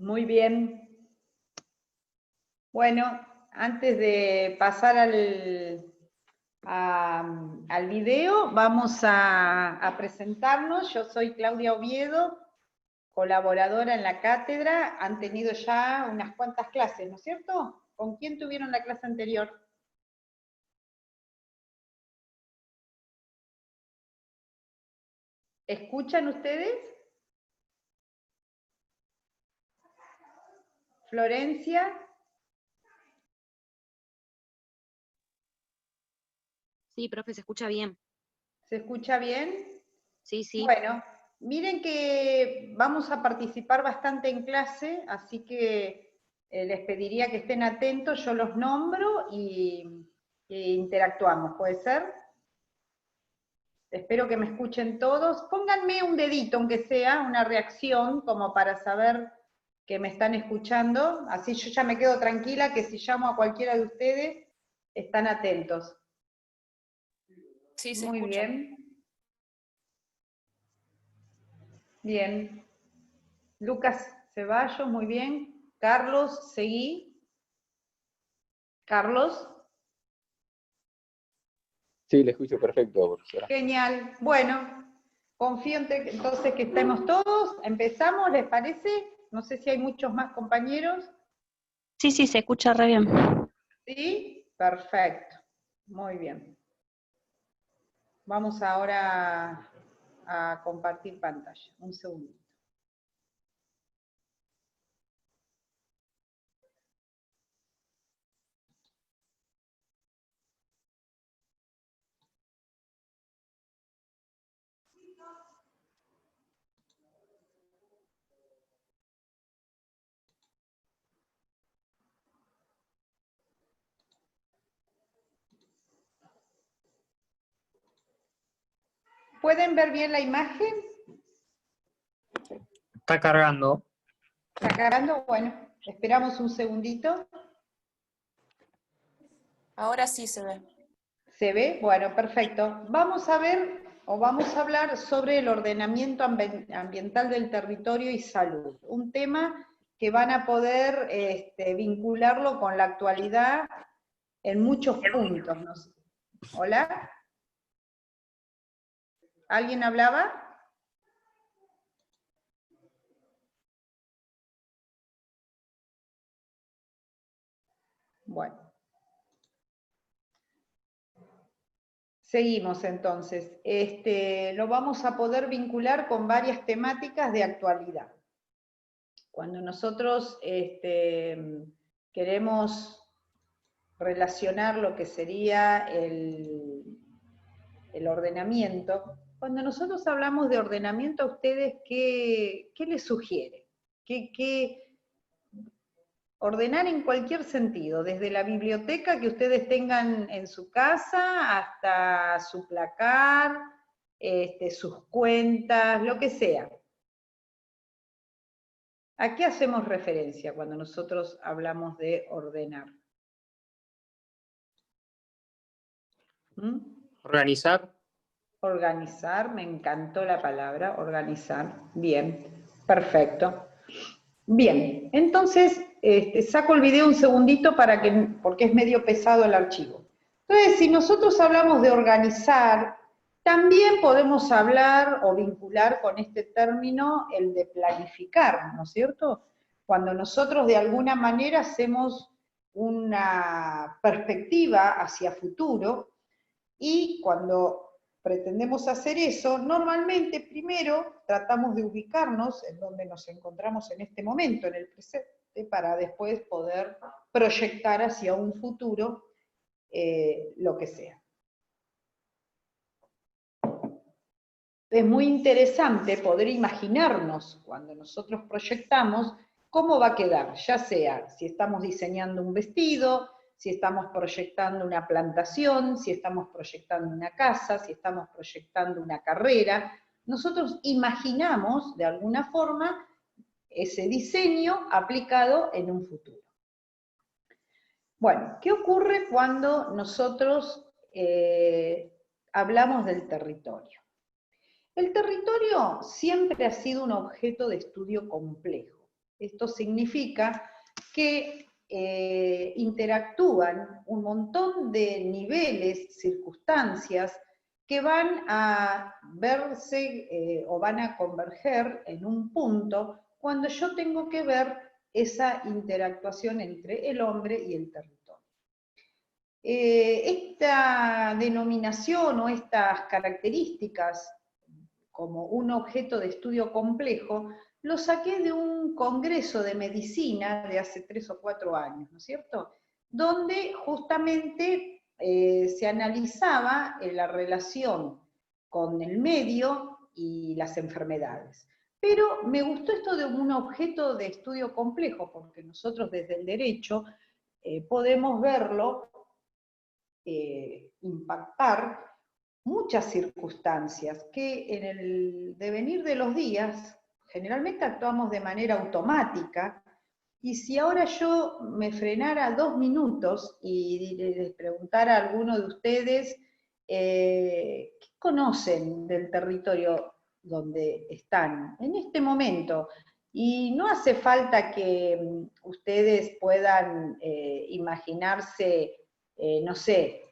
Muy bien. Bueno, antes de pasar al video, vamos a presentarnos. Yo soy Claudia Oviedo, colaboradora en la cátedra. Han tenido ya unas cuantas clases, ¿no es cierto? ¿Con quién tuvieron la clase anterior? ¿Escuchan ustedes? Florencia. Sí, profe, se escucha bien. ¿Se escucha bien? Sí, sí. Bueno, miren que vamos a participar bastante en clase, así que les pediría que estén atentos, yo los nombro y interactuamos, ¿puede ser? Espero que me escuchen todos. Pónganme un dedito, aunque sea, una reacción, como para saber que me están escuchando, así yo ya me quedo tranquila que si llamo a cualquiera de ustedes, están atentos. Sí, se Muy escucha. bien. Bien. Lucas Ceballos, muy bien. Carlos, seguí. Carlos. Sí, le escucho perfecto, profesora. Genial. Bueno, confío entonces que estemos todos. Empezamos, ¿les parece? No sé si hay muchos más compañeros. Sí, sí, se escucha re bien. ¿Sí? Perfecto. Muy bien. Vamos ahora a compartir pantalla. Un segundito. ¿Pueden ver bien la imagen? Está cargando. ¿Está cargando? Bueno, esperamos un segundito. Ahora sí se ve. ¿Se ve? Bueno, perfecto. Vamos a ver, o vamos a hablar sobre el ordenamiento ambiental del territorio y salud. Un tema que van a poder vincularlo con la actualidad en muchos puntos. ¿No? ¿Hola? ¿Alguien hablaba? Bueno. Seguimos entonces. Lo vamos a poder vincular con varias temáticas de actualidad. Cuando nosotros queremos relacionar lo que sería el ordenamiento, cuando nosotros hablamos de ordenamiento, ¿a ustedes qué les sugiere? ¿Qué ordenar en cualquier sentido, desde la biblioteca que ustedes tengan en su casa hasta su placar, sus cuentas, lo que sea? ¿A qué hacemos referencia cuando nosotros hablamos de ordenar? ¿Mm? Organizar. Organizar, me encantó la palabra, organizar. Bien, perfecto. Bien, entonces saco el video un segundito porque es medio pesado el archivo. Entonces, si nosotros hablamos de organizar, también podemos hablar o vincular con este término el de planificar, ¿no es cierto? Cuando nosotros de alguna manera hacemos una perspectiva hacia futuro y cuando pretendemos hacer eso, normalmente primero tratamos de ubicarnos en donde nos encontramos en este momento, en el presente, para después poder proyectar hacia un futuro lo que sea. Es muy interesante poder imaginarnos cuando nosotros proyectamos cómo va a quedar, ya sea si estamos diseñando un vestido, si estamos proyectando una plantación, si estamos proyectando una casa, si estamos proyectando una carrera. Nosotros imaginamos de alguna forma ese diseño aplicado en un futuro. Bueno, ¿qué ocurre cuando nosotros hablamos del territorio? El territorio siempre ha sido un objeto de estudio complejo. Esto significa que interactúan un montón de niveles, circunstancias, que van a verse o van a converger en un punto cuando yo tengo que ver esa interactuación entre el hombre y el territorio. Esta denominación o estas características como un objeto de estudio complejo, lo saqué de un congreso de medicina de hace 3 o 4 años, ¿no es cierto? Donde justamente se analizaba la relación con el medio y las enfermedades. Pero me gustó esto de un objeto de estudio complejo, porque nosotros desde el derecho podemos verlo impactar muchas circunstancias que en el devenir de los días generalmente actuamos de manera automática, y si ahora yo me frenara 2 minutos y les preguntara a alguno de ustedes qué conocen del territorio donde están en este momento, y no hace falta que ustedes puedan imaginarse, no sé,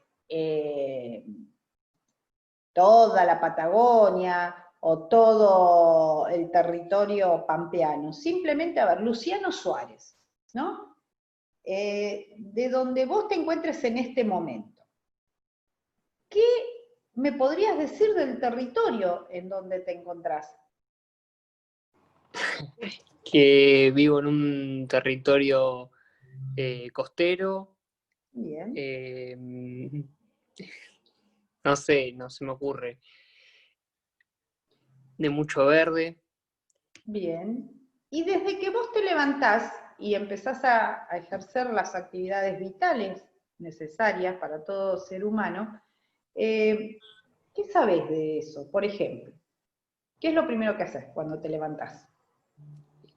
toda la Patagonia o todo el territorio pampeano. Simplemente, a ver, Luciano Suárez, ¿no? De donde vos te encuentres en este momento. ¿Qué me podrías decir del territorio en donde te encontrás? Que vivo en un territorio costero. Bien. No sé, no se me ocurre. De mucho verde. Bien. Y desde que vos te levantás y empezás a ejercer las actividades vitales necesarias para todo ser humano, ¿qué sabés de eso? Por ejemplo, ¿qué es lo primero que haces cuando te levantás?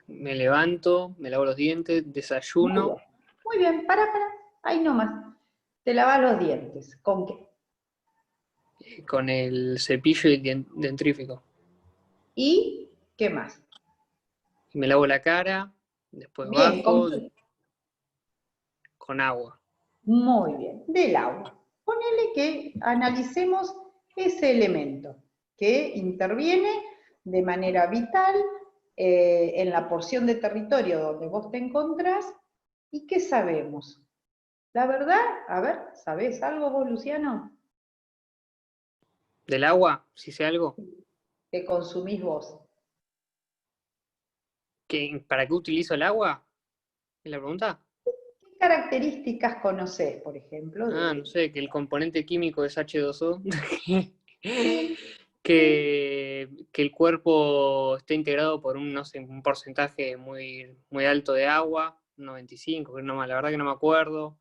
Me levanto, me lavo los dientes, desayuno. Muy bien, para, ahí nomás. Te lavas los dientes. ¿Con qué? Con el cepillo y el dentrífico. ¿Y qué más? Me lavo la cara, después Bien, bajo con agua. muy bien, del agua. Ponele que analicemos ese elemento que interviene de manera vital en la porción de territorio donde vos te encontrás. ¿Y qué sabemos? La verdad, a ver, ¿sabés algo vos, Luciano? ¿Del agua? Si sé algo. ¿Qué consumís vos? ¿Para qué utilizo el agua? ¿Es la pregunta? ¿Qué características conocés, por ejemplo? No sé, que el componente químico es H2O. Sí, que el cuerpo esté integrado por un, no sé, un porcentaje muy, muy alto de agua, 95, no, la verdad que no me acuerdo.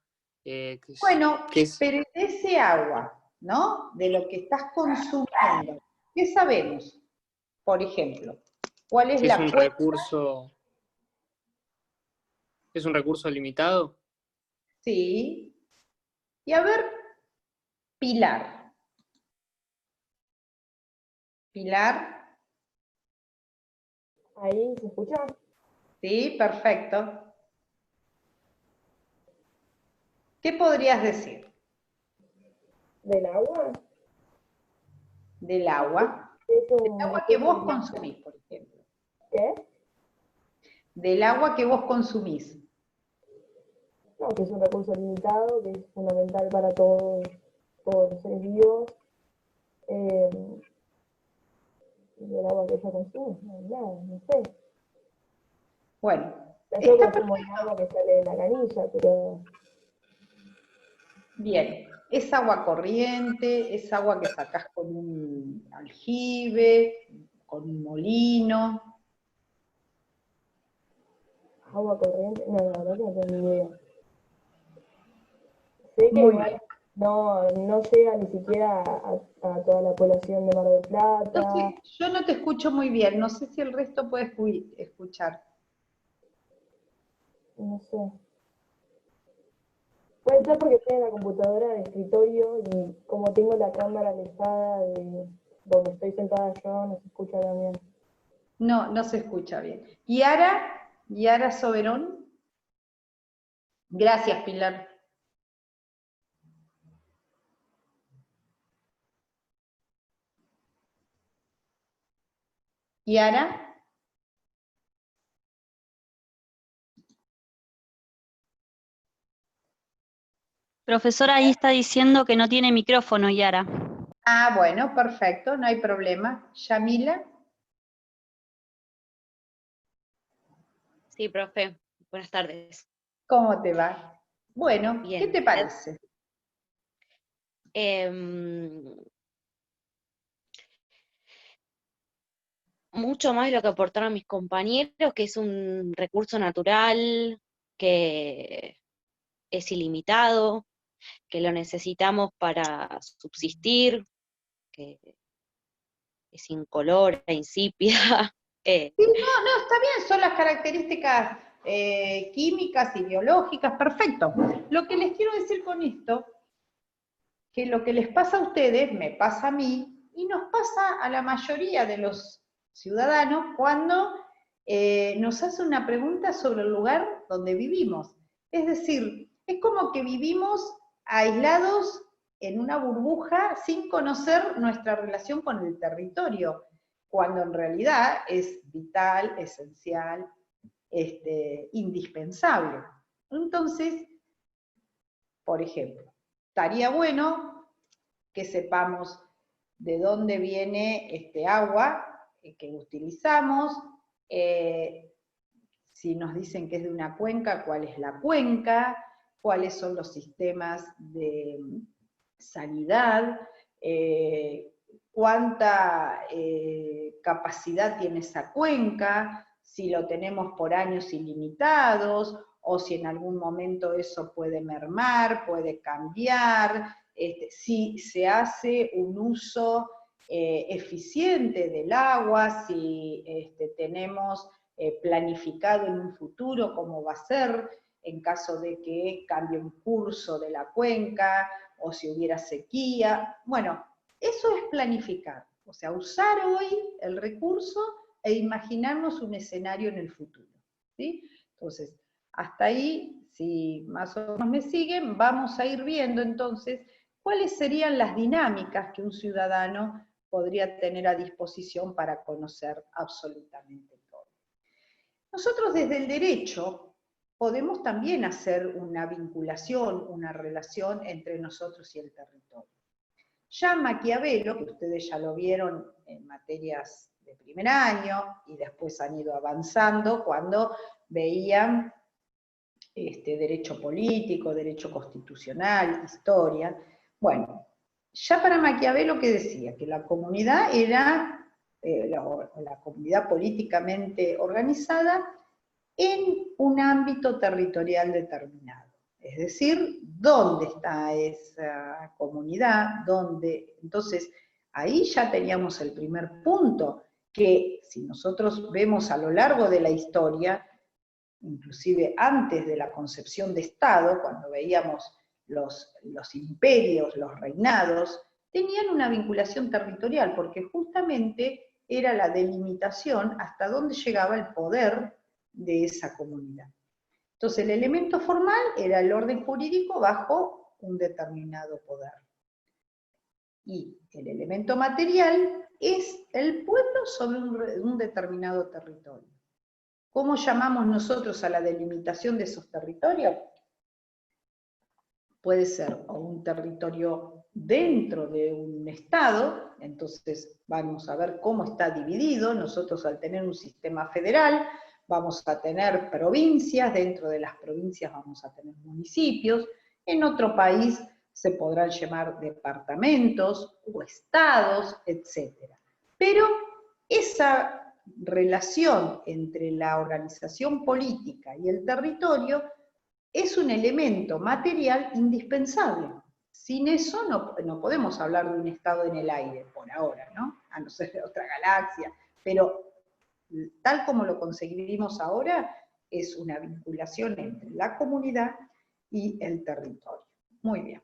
bueno, Que es, pero de ese agua, ¿no? De lo que estás consumiendo, ¿qué sabemos? Por ejemplo, ¿cuál es que la cuenta? es un recurso limitado. Sí. Y a ver, Pilar. Pilar, Ahí se escucha. sí, perfecto. ¿Qué podrías decir Del agua. del agua? Es Del un agua que recurso vos limitado. consumís, por ejemplo. ¿Qué? Del agua que vos consumís. No, que es un recurso limitado, que es fundamental para todos los seres vivos. Eh, del agua que yo consumo, no sé. Bueno, Yo está consumo el agua que sale de la canilla, pero bien. Es agua corriente, es agua que sacás con un aljibe, con un molino. agua corriente, no, la verdad que no tengo ni idea. Sé que Muy igual bien. no llega ni siquiera a toda la población de Mar del Plata. Entonces, yo no te escucho muy bien, no sé si el resto puede escuchar. No sé. Puede ser porque estoy en la computadora de escritorio y como tengo la cámara alejada de donde estoy sentada yo, no se escucha también. No, no se escucha bien. ¿Y Ara? Yara Soberón. Gracias, Pilar. Yara. Profesora, ahí está diciendo que no tiene micrófono, Yara. Ah, bueno, perfecto, no hay problema. Yamila. Sí, profe. Buenas tardes. ¿Cómo te va? Bueno, Bien. ¿qué te parece? Mucho más de lo que aportaron mis compañeros, que es un recurso natural, que es ilimitado, que lo necesitamos para subsistir, que es incolora, insípida. Sí, no, está bien, son las características químicas y biológicas, perfecto. Lo que les quiero decir con esto, que lo que les pasa a ustedes, me pasa a mí, y nos pasa a la mayoría de los ciudadanos cuando nos hace una pregunta sobre el lugar donde vivimos. Es decir, es como que vivimos aislados en una burbuja sin conocer nuestra relación con el territorio, cuando en realidad es vital, esencial, indispensable. Entonces, por ejemplo, estaría bueno que sepamos de dónde viene este agua que utilizamos, si nos dicen que es de una cuenca, cuál es la cuenca, cuáles son los sistemas de sanidad, cuánta capacidad tiene esa cuenca, si lo tenemos por años ilimitados, o si en algún momento eso puede mermar, puede cambiar, si se hace un uso eficiente del agua, si tenemos planificado en un futuro cómo va a ser, en caso de que cambie un curso de la cuenca, o si hubiera sequía. Bueno, eso es planificar, o sea, usar hoy el recurso e imaginarnos un escenario en el futuro, ¿sí? Entonces, hasta ahí, si más o menos me siguen, vamos a ir viendo entonces cuáles serían las dinámicas que un ciudadano podría tener a disposición para conocer absolutamente todo. Nosotros desde el derecho podemos también hacer una vinculación, una relación entre nosotros y el territorio. Ya Maquiavelo, que ustedes ya lo vieron en materias de primer año y después han ido avanzando cuando veían derecho político, derecho constitucional, historia. Bueno, ya para Maquiavelo, ¿qué decía? Que la comunidad era la comunidad políticamente organizada en un ámbito territorial determinado. Es decir, ¿dónde está esa comunidad? ¿Dónde? Entonces, ahí ya teníamos el primer punto, que si nosotros vemos a lo largo de la historia, inclusive antes de la concepción de Estado, cuando veíamos los imperios, los reinados, tenían una vinculación territorial, porque justamente era la delimitación hasta dónde llegaba el poder de esa comunidad. Entonces el elemento formal era el orden jurídico bajo un determinado poder. Y el elemento material es el pueblo sobre un determinado territorio. ¿Cómo llamamos nosotros a la delimitación de esos territorios? Puede ser o un territorio dentro de un estado, entonces vamos a ver cómo está dividido. Nosotros al tener un sistema federal vamos a tener provincias, dentro de las provincias vamos a tener municipios, en otro país se podrán llamar departamentos o estados, etc. Pero esa relación entre la organización política y el territorio es un elemento material indispensable. Sin eso no podemos hablar de un estado en el aire, por ahora, ¿no? A no ser de otra galaxia, pero tal como lo conseguimos ahora, es una vinculación entre la comunidad y el territorio. Muy bien.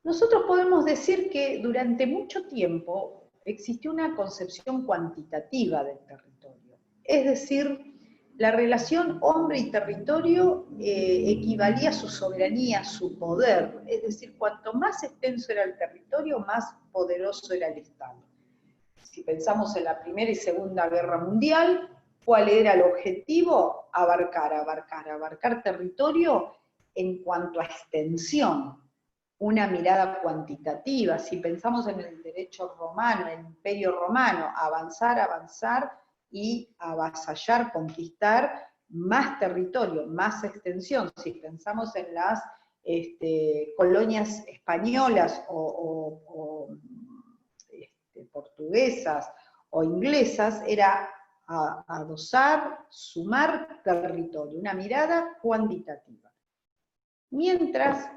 Nosotros podemos decir que durante mucho tiempo existió una concepción cuantitativa del territorio. Es decir, la relación hombre y territorio equivalía a su soberanía, a su poder. Es decir, cuanto más extenso era el territorio, más poderoso era el Estado. Si pensamos en la Primera y Segunda Guerra Mundial, ¿cuál era el objetivo? Abarcar territorio en cuanto a extensión, una mirada cuantitativa. Si pensamos en el derecho romano, el Imperio Romano, avanzar y avasallar, conquistar más territorio, más extensión. Si pensamos en las colonias españolas o portuguesas o inglesas, era adosar, sumar territorio, una mirada cuantitativa. Mientras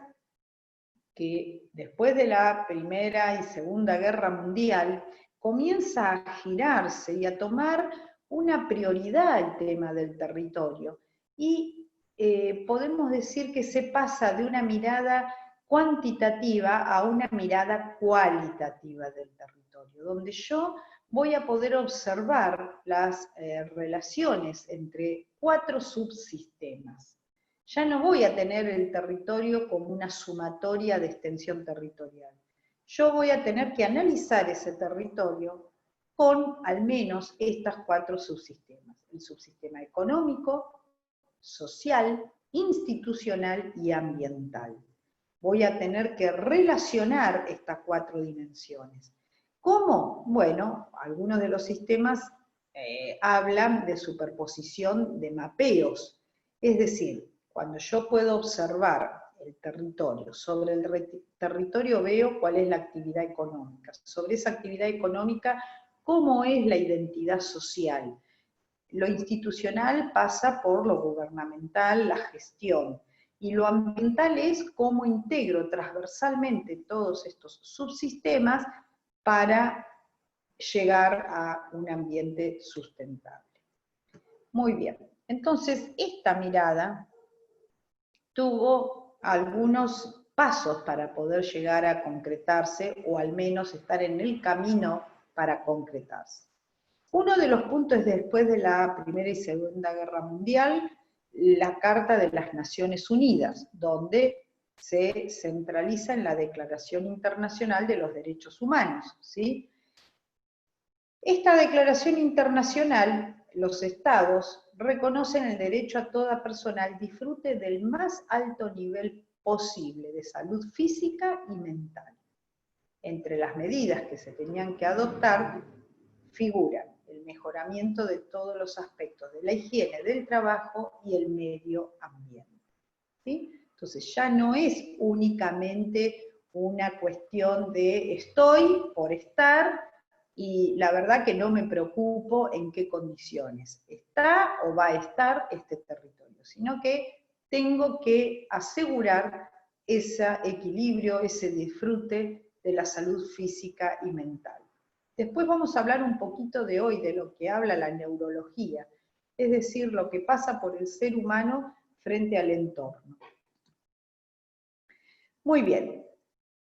que después de la Primera y Segunda Guerra Mundial comienza a girarse y a tomar una prioridad el tema del territorio. Y podemos decir que se pasa de una mirada cuantitativa a una mirada cualitativa del territorio, donde yo voy a poder observar las relaciones entre 4 subsistemas. Ya no voy a tener el territorio como una sumatoria de extensión territorial. Yo voy a tener que analizar ese territorio con al menos estas 4 subsistemas. El subsistema económico, social, institucional y ambiental. Voy a tener que relacionar estas 4 dimensiones. ¿Cómo? Bueno, algunos de los sistemas hablan de superposición de mapeos, es decir, cuando yo puedo observar el territorio, sobre el territorio veo cuál es la actividad económica, sobre esa actividad económica, cómo es la identidad social. Lo institucional pasa por lo gubernamental, la gestión, y lo ambiental es cómo integro transversalmente todos estos subsistemas para llegar a un ambiente sustentable. Muy bien, entonces esta mirada tuvo algunos pasos para poder llegar a concretarse, o al menos estar en el camino para concretarse. Uno de los puntos después de la Primera y Segunda Guerra Mundial, la Carta de las Naciones Unidas, donde se centraliza en la Declaración Internacional de los Derechos Humanos, ¿sí? Esta declaración internacional, los estados reconocen el derecho a toda persona al disfrute del más alto nivel posible de salud física y mental. Entre las medidas que se tenían que adoptar figuran el mejoramiento de todos los aspectos de la higiene del trabajo y el medio ambiente, ¿sí? Entonces ya no es únicamente una cuestión de estoy por estar, y la verdad que no me preocupo en qué condiciones está o va a estar este territorio, sino que tengo que asegurar ese equilibrio, ese disfrute de la salud física y mental. Después vamos a hablar un poquito de hoy, de lo que habla la neurología, es decir, lo que pasa por el ser humano frente al entorno. Muy bien.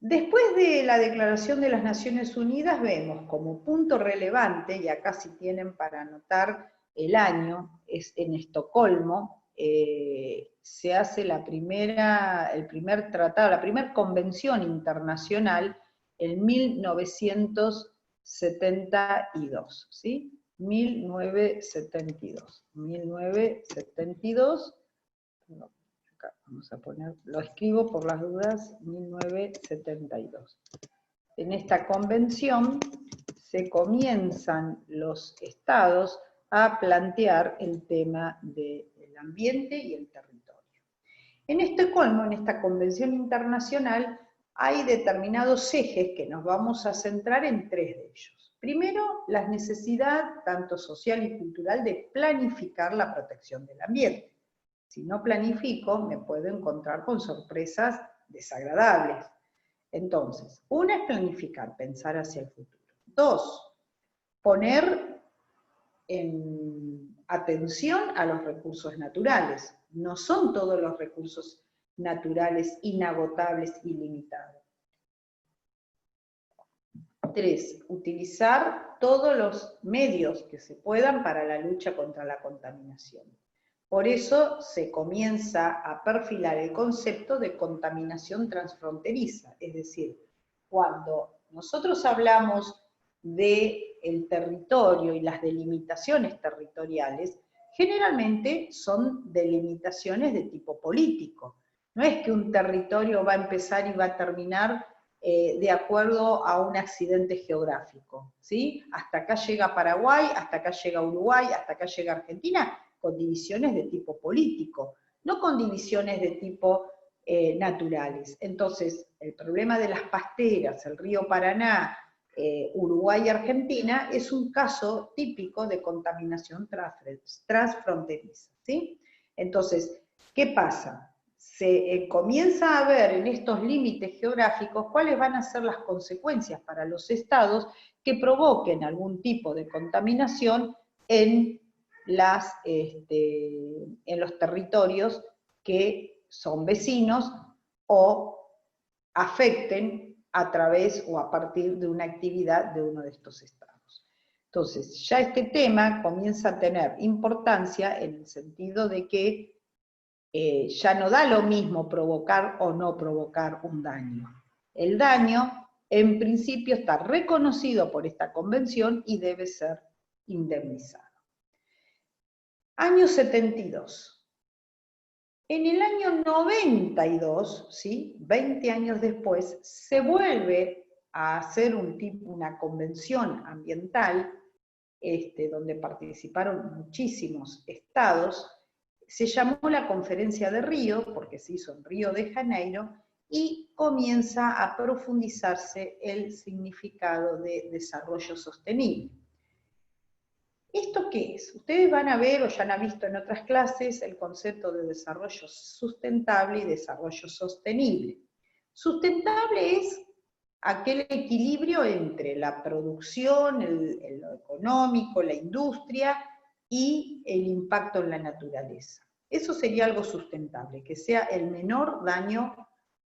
Después de la Declaración de las Naciones Unidas vemos como punto relevante, y acá si tienen para anotar el año, es en Estocolmo, se hace el primer tratado, la primera convención internacional en 1972, ¿sí? 1972, no. Acá vamos a poner, lo escribo por las dudas, 1972. En esta convención se comienzan los estados a plantear el tema del ambiente y el territorio. En Estocolmo, en esta convención internacional, hay determinados ejes que nos vamos a centrar en 3 de ellos. Primero, la necesidad, tanto social y cultural, de planificar la protección del ambiente. Si no planifico, me puedo encontrar con sorpresas desagradables. Entonces, una es planificar, pensar hacia el futuro. 2, poner en atención a los recursos naturales. No son todos los recursos naturales inagotables, ilimitados. 3, utilizar todos los medios que se puedan para la lucha contra la contaminación. Por eso se comienza a perfilar el concepto de contaminación transfronteriza, es decir, cuando nosotros hablamos del territorio y las delimitaciones territoriales, generalmente son delimitaciones de tipo político. No es que un territorio va a empezar y va a terminar de acuerdo a un accidente geográfico, ¿sí? Hasta acá llega Paraguay, hasta acá llega Uruguay, hasta acá llega Argentina, con divisiones de tipo político, no con divisiones de tipo naturales. Entonces, el problema de las pasteras, el río Paraná, Uruguay y Argentina, es un caso típico de contaminación transfronteriza, ¿sí? Entonces, ¿qué pasa? Se comienza a ver en estos límites geográficos cuáles van a ser las consecuencias para los estados que provoquen algún tipo de contaminación en los territorios que son vecinos o afecten a través o a partir de una actividad de uno de estos estados. Entonces, ya este tema comienza a tener importancia en el sentido de que ya no da lo mismo provocar o no provocar un daño. El daño, en principio, está reconocido por esta convención y debe ser indemnizado. Año 72. En el año 92, ¿sí? 20 años después, se vuelve a hacer una convención ambiental, donde participaron muchísimos estados. Se llamó la Conferencia de Río, porque se hizo en Río de Janeiro, y comienza a profundizarse el significado de desarrollo sostenible. ¿Esto qué es? Ustedes van a ver, o ya han visto en otras clases, el concepto de desarrollo sustentable y desarrollo sostenible. Sustentable es aquel equilibrio entre la producción, lo económico, la industria y el impacto en la naturaleza. Eso sería algo sustentable, que sea el menor daño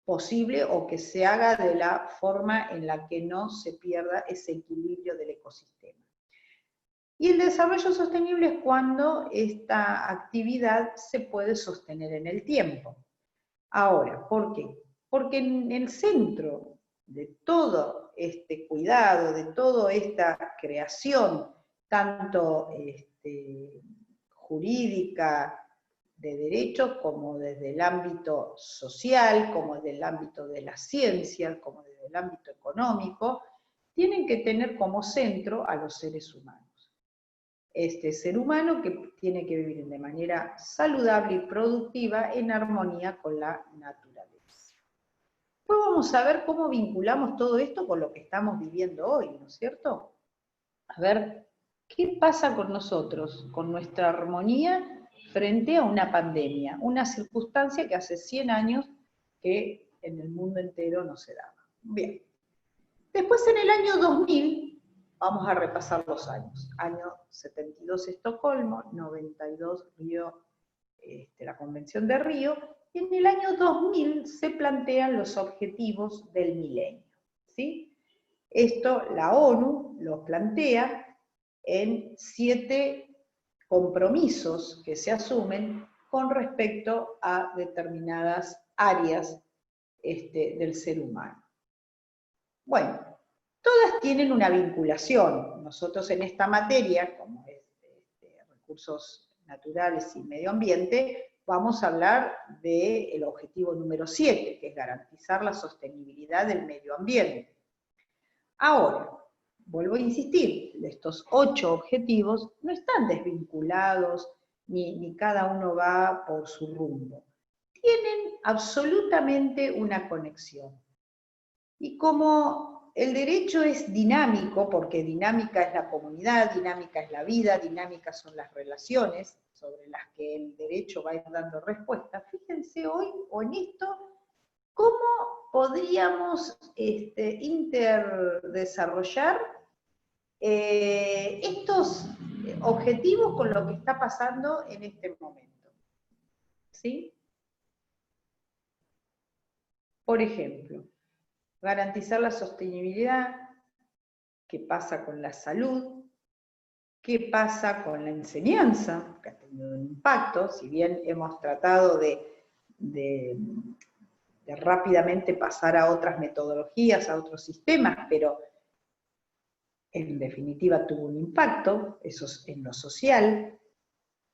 posible o que se haga de la forma en la que no se pierda ese equilibrio del ecosistema. Y el desarrollo sostenible es cuando esta actividad se puede sostener en el tiempo. Ahora, ¿por qué? Porque en el centro de todo este cuidado, de toda esta creación, tanto jurídica, de derechos, como desde el ámbito social, como desde el ámbito de la ciencia, como desde el ámbito económico, tienen que tener como centro a los seres humanos. Este ser humano que tiene que vivir de manera saludable y productiva en armonía con la naturaleza. Después vamos a ver cómo vinculamos todo esto con lo que estamos viviendo hoy, ¿no es cierto? A ver, ¿qué pasa con nosotros, con nuestra armonía frente a una pandemia? Una circunstancia que hace 100 años que en el mundo entero no se daba. Bien. Después en el año 2000, vamos a repasar los años. Año 72 Estocolmo, 92 Río, la Convención de Río, y en el año 2000 se plantean los objetivos del milenio, ¿sí? Esto la ONU los plantea en 7 compromisos que se asumen con respecto a determinadas áreas del ser humano. Bueno, todas tienen una vinculación. Nosotros en esta materia, como es recursos naturales y medio ambiente, vamos a hablar del objetivo número 7, que es garantizar la sostenibilidad del medio ambiente. Ahora, vuelvo a insistir, estos 8 objetivos no están desvinculados, ni cada uno va por su rumbo. Tienen absolutamente una conexión. Y como el derecho es dinámico, porque dinámica es la comunidad, dinámica es la vida, dinámicas son las relaciones sobre las que el derecho va a ir dando respuesta, fíjense hoy o en esto, cómo podríamos interdesarrollar estos objetivos con lo que está pasando en este momento. ¿Sí? Por ejemplo, garantizar la sostenibilidad, ¿Qué pasa con la salud? ¿Qué pasa con la enseñanza? Que ha tenido un impacto, si bien hemos tratado de rápidamente pasar a otras metodologías, a otros sistemas, pero en definitiva tuvo un impacto, eso es en lo social.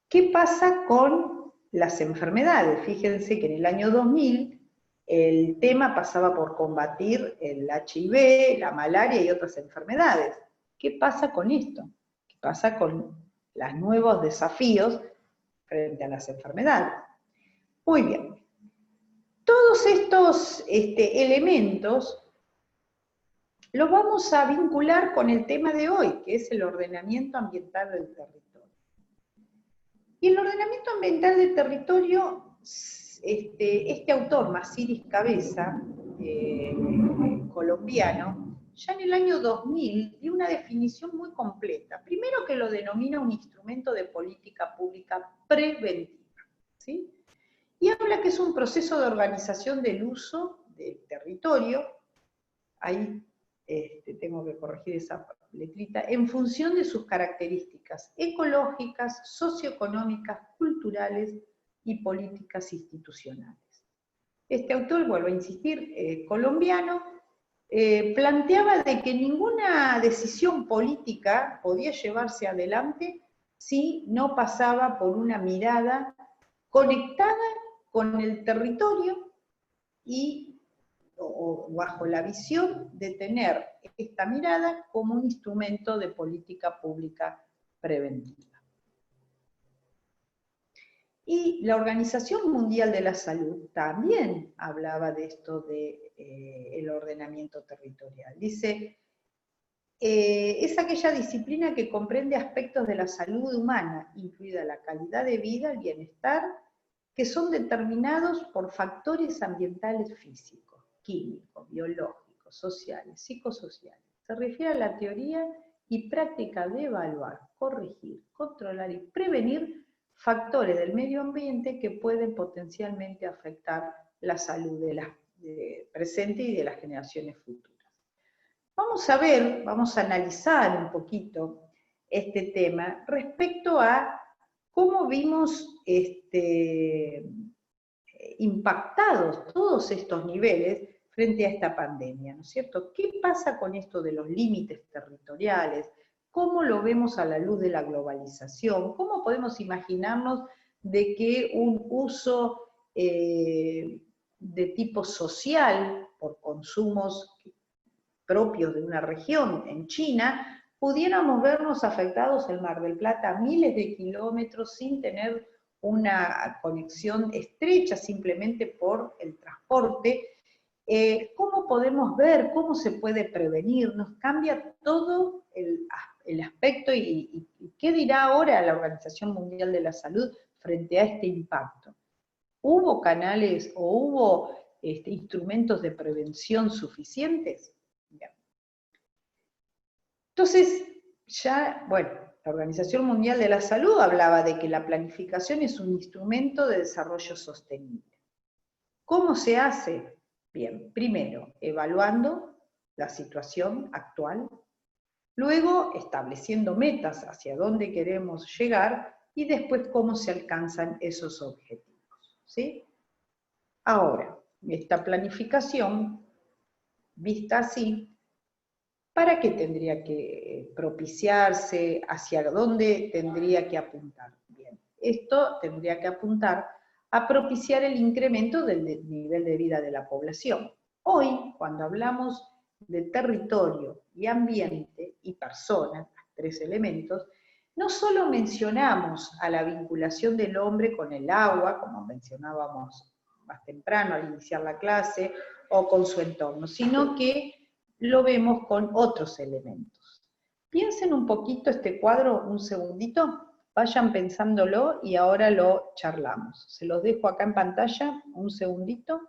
¿Qué pasa con las enfermedades? Fíjense que en el año 2000 el tema pasaba por combatir el HIV, la malaria y otras enfermedades. ¿Qué pasa con esto? ¿Qué pasa con los nuevos desafíos frente a las enfermedades? Muy bien. Todos estos elementos los vamos a vincular con el tema de hoy, que es el ordenamiento ambiental del territorio. Y el ordenamiento ambiental del territorio, este autor, Masiris Cabeza, colombiano, ya en el año 2000 dio una definición muy completa. Primero que lo denomina un instrumento de política pública preventiva, ¿sí? Y habla que es un proceso de organización del uso del territorio, ahí tengo que corregir esa letrita, en función de sus características ecológicas, socioeconómicas, culturales y políticas institucionales. Este autor, vuelvo a insistir, colombiano, planteaba de que ninguna decisión política podía llevarse adelante si no pasaba por una mirada conectada con el territorio y o bajo la visión de tener esta mirada como un instrumento de política pública preventiva. Y la Organización Mundial de la Salud también hablaba de esto del ordenamiento territorial. Dice, es aquella disciplina que comprende aspectos de la salud humana, incluida la calidad de vida, el bienestar, que son determinados por factores ambientales físicos, químicos, biológicos, sociales, psicosociales. Se refiere a la teoría y práctica de evaluar, corregir, controlar y prevenir factores del medio ambiente que pueden potencialmente afectar la salud presente y de las generaciones futuras. Vamos a ver, vamos a analizar un poquito este tema respecto a cómo vimos impactados todos estos niveles frente a esta pandemia, ¿no es cierto? ¿Qué pasa con esto de los límites territoriales? ¿Cómo lo vemos a la luz de la globalización? ¿Cómo podemos imaginarnos de que un uso de tipo social por consumos propios de una región en China, pudiéramos vernos afectados el Mar del Plata a miles de kilómetros sin tener una conexión estrecha simplemente por el transporte? ¿Cómo podemos ver? ¿Cómo se puede prevenir? Nos cambia todo el aspecto y ¿qué dirá ahora la Organización Mundial de la Salud frente a este impacto? ¿Hubo canales o hubo instrumentos de prevención suficientes? Bien. Entonces, ya, bueno, la Organización Mundial de la Salud hablaba de que la planificación es un instrumento de desarrollo sostenible. ¿Cómo se hace? Bien, primero, evaluando la situación actual, luego estableciendo metas hacia dónde queremos llegar y después cómo se alcanzan esos objetivos, ¿sí? Ahora, esta planificación, vista así, ¿para qué tendría que propiciarse? ¿Hacia dónde tendría que apuntar? Bien, esto tendría que apuntar a propiciar el incremento del nivel de vida de la población. Hoy, cuando hablamos de territorio y ambiente y personas, tres elementos, no solo mencionamos a la vinculación del hombre con el agua, como mencionábamos más temprano al iniciar la clase, o con su entorno, sino que lo vemos con otros elementos. Piensen un poquito este cuadro, un segundito, vayan pensándolo y ahora lo charlamos. Se los dejo acá en pantalla, un segundito.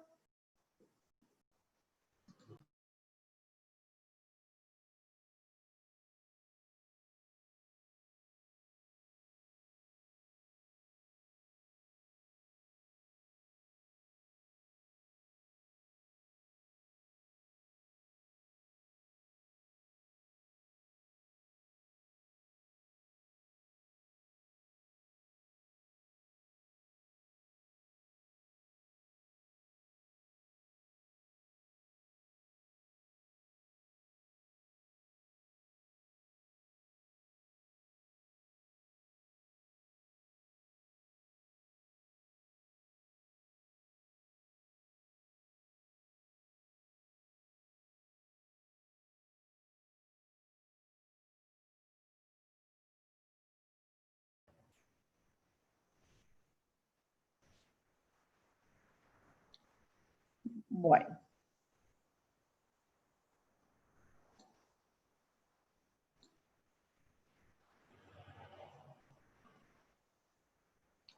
Bueno.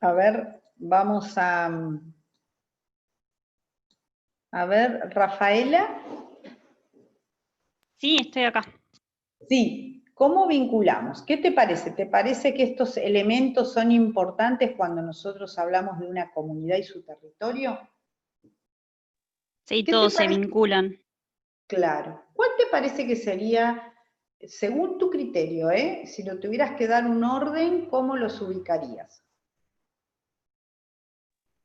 A ver, vamos a ver, Rafaela. Sí, estoy acá. Sí, ¿cómo vinculamos? ¿Qué te parece? ¿Te parece que estos elementos son importantes cuando nosotros hablamos de una comunidad y su territorio? Sí, ¿Qué te todos se parece? vinculan. Claro. ¿Cuál te parece que sería, según tu criterio, si lo tuvieras que dar un orden, cómo los ubicarías?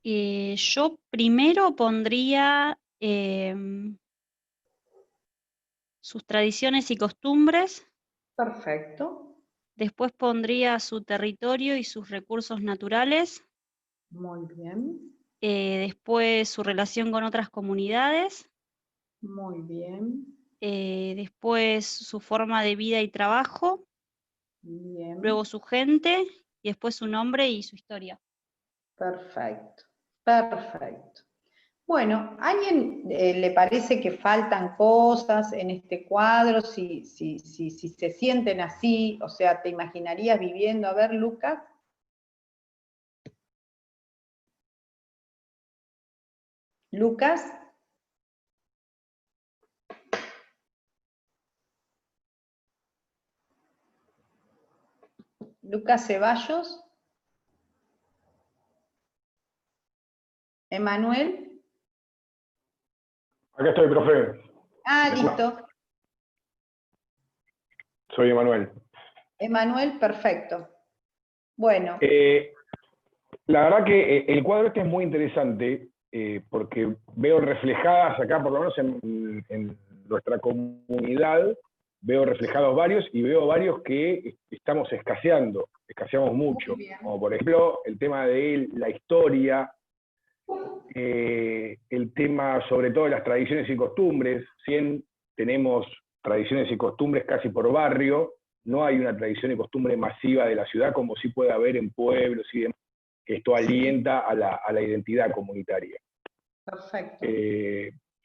Yo primero pondría sus tradiciones y costumbres, Perfecto. después pondría su territorio y sus recursos naturales, Muy bien. después su relación con otras comunidades, Muy bien. después su forma de vida y trabajo, Bien. luego su gente y después su nombre y su historia. Perfecto. Perfecto. Bueno, ¿a alguien le parece que faltan cosas en este cuadro? Si se sienten así, o sea, ¿te imaginarías viviendo? A ver, Lucas. Lucas. Lucas Ceballos. Emanuel. Acá estoy, profe. Ah, listo. Soy Emanuel. Emanuel, perfecto. Bueno. La verdad que el cuadro este es muy interesante porque veo reflejadas acá, por lo menos en nuestra comunidad, veo reflejados varios y veo varios que estamos escaseamos mucho. Como por ejemplo el tema de la historia, el tema sobre todo de las tradiciones y costumbres. Si tenemos tradiciones y costumbres casi por barrio, no hay una tradición y costumbre masiva de la ciudad como sí puede haber en pueblos y demás, que esto alienta a la identidad comunitaria. Perfecto.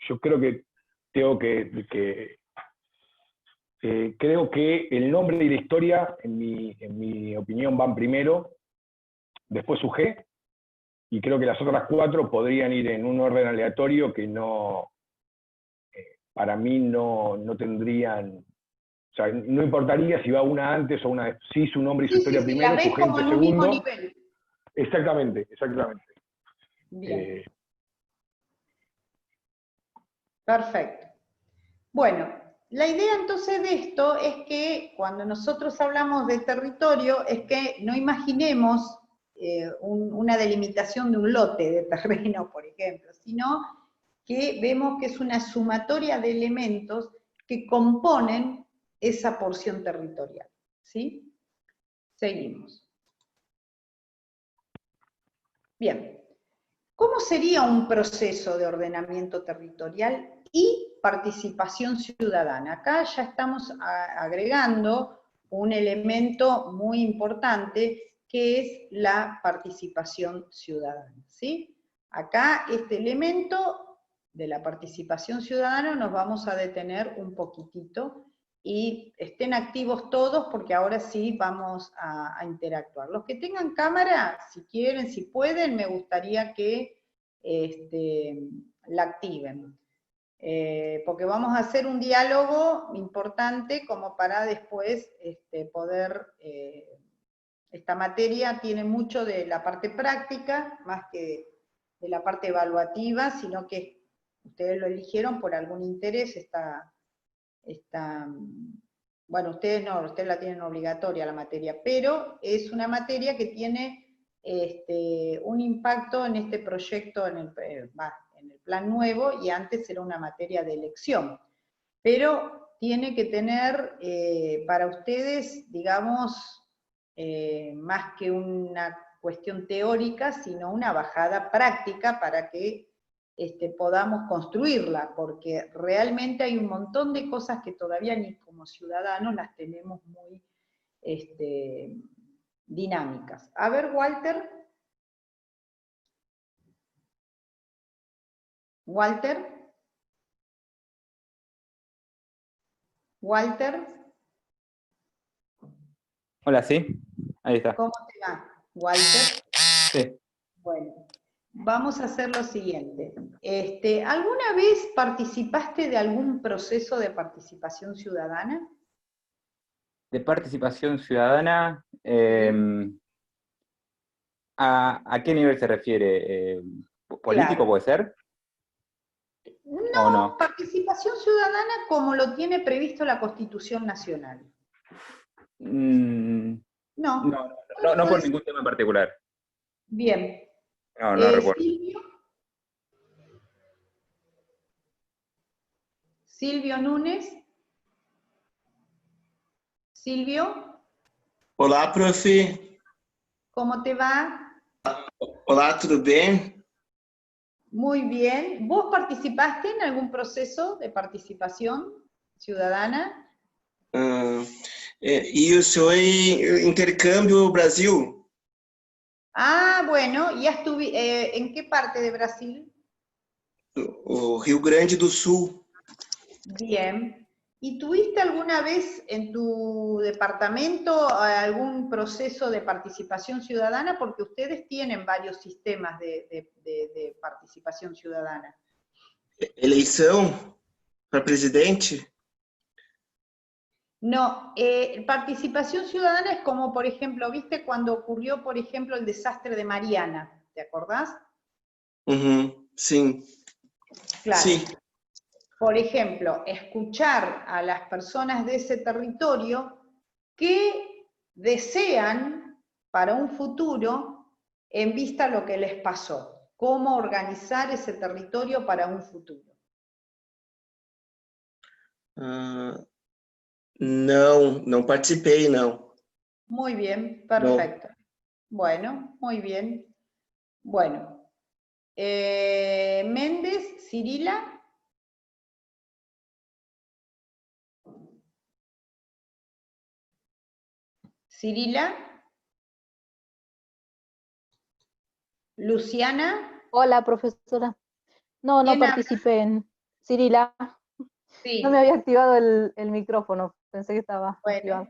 Yo creo que tengo creo que el nombre y la historia, en mi opinión, van primero, después su G, y creo que las otras 4 podrían ir en un orden aleatorio que no, para mí no tendrían, o sea, no importaría si va una antes o una después, sí su nombre y su historia primero, la su ves como gente en un mismo segundo. nivel. Exactamente. Bien. Perfecto. Bueno, la idea entonces de esto es que cuando nosotros hablamos de territorio es que no imaginemos una delimitación de un lote de terreno, por ejemplo, sino que vemos que es una sumatoria de elementos que componen esa porción territorial. ¿Sí? Seguimos. Bien. ¿Cómo sería un proceso de ordenamiento territorial y participación ciudadana? Acá ya estamos agregando un elemento muy importante que es la participación ciudadana, ¿sí? Acá este elemento de la participación ciudadana nos vamos a detener un poquitito y estén activos todos porque ahora sí vamos a interactuar. Los que tengan cámara, si quieren, si pueden, me gustaría que la activen. Porque vamos a hacer un diálogo importante como para después poder... esta materia tiene mucho de la parte práctica, más que de la parte evaluativa, sino que ustedes lo eligieron por algún interés, bueno, ustedes no, ustedes la tienen obligatoria la materia, pero es una materia que tiene un impacto en este proyecto, en el plan nuevo, y antes era una materia de elección. Pero tiene que tener para ustedes, digamos, más que una cuestión teórica, sino una bajada práctica para que podamos construirla, porque realmente hay un montón de cosas que todavía ni como ciudadanos las tenemos muy dinámicas. A ver, Walter. Walter. Walter, Hola, ¿sí? Ahí está. ¿cómo te va? Walter. Sí. Bueno, vamos a hacer lo siguiente. ¿Alguna vez participaste de algún proceso de participación ciudadana? De participación ciudadana, ¿a qué nivel se refiere? ¿Político Claro. puede ser? ¿O No, no? participación ciudadana como lo tiene previsto la Constitución Nacional. Mm, No. no por ningún tema en particular. Bien. No recuerdo. Silvio Núñez. Silvio, Olá, prof. ¿cómo te va? Olá, tudo bem? Muy bien. ¿Vos participaste en algún proceso de participación ciudadana? Isso, intercâmbio Brasil. Ah, bueno, ¿y en qué parte de Brasil? O Rio Grande do Sul. Bien. ¿Y tuviste alguna vez en tu departamento algún proceso de participación ciudadana? Porque ustedes tienen varios sistemas de participación ciudadana. Eleição para presidente? No, participación ciudadana es como, por ejemplo, ¿viste cuando ocurrió, por ejemplo, el desastre de Mariana? ¿Te acordás? Sim. Claro. Sí. Por ejemplo, escuchar a las personas de ese territorio qué desean para un futuro en vista a lo que les pasó. Cómo organizar ese territorio para un futuro. Não participei, não. Muy bien, perfecto. No. Bueno, muy bien. Bueno. Méndez, Cirila. Cirila. Luciana. Hola, profesora. No participé en Cirila. Sí. No me había activado el micrófono, pensé que estaba activado.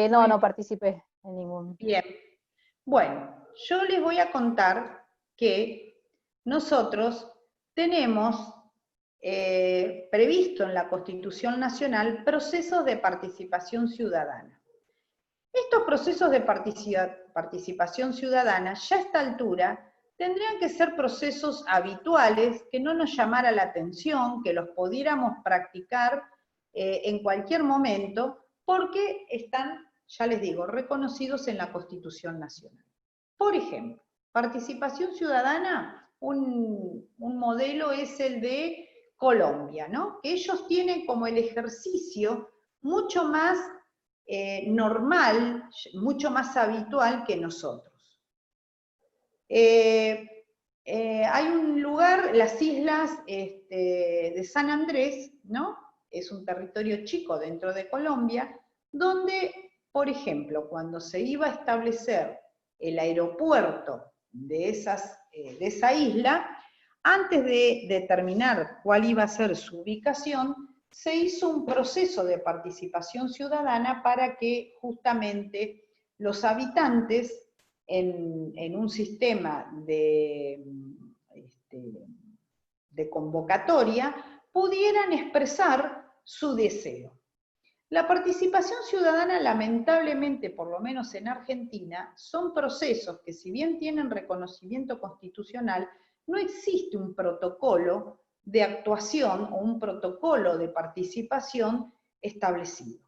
No participé en ningún. Bien. Bueno, yo les voy a contar que nosotros tenemos previsto en la Constitución Nacional procesos de participación ciudadana. Estos procesos de participación ciudadana, ya a esta altura, tendrían que ser procesos habituales, que no nos llamara la atención, que los pudiéramos practicar en cualquier momento, porque están, ya les digo, reconocidos en la Constitución Nacional. Por ejemplo, participación ciudadana, un modelo es el de Colombia, ¿no? Que ellos tienen como el ejercicio mucho más normal, mucho más habitual que nosotros. Hay un lugar, las islas de San Andrés, ¿no? Es un territorio chico dentro de Colombia, donde, por ejemplo, cuando se iba a establecer el aeropuerto de esa isla, antes de determinar cuál iba a ser su ubicación, se hizo un proceso de participación ciudadana para que justamente los habitantes en un sistema de convocatoria pudieran expresar su deseo. La participación ciudadana, lamentablemente, por lo menos en Argentina, son procesos que, si bien tienen reconocimiento constitucional, no existe un protocolo de actuación o un protocolo de participación establecido.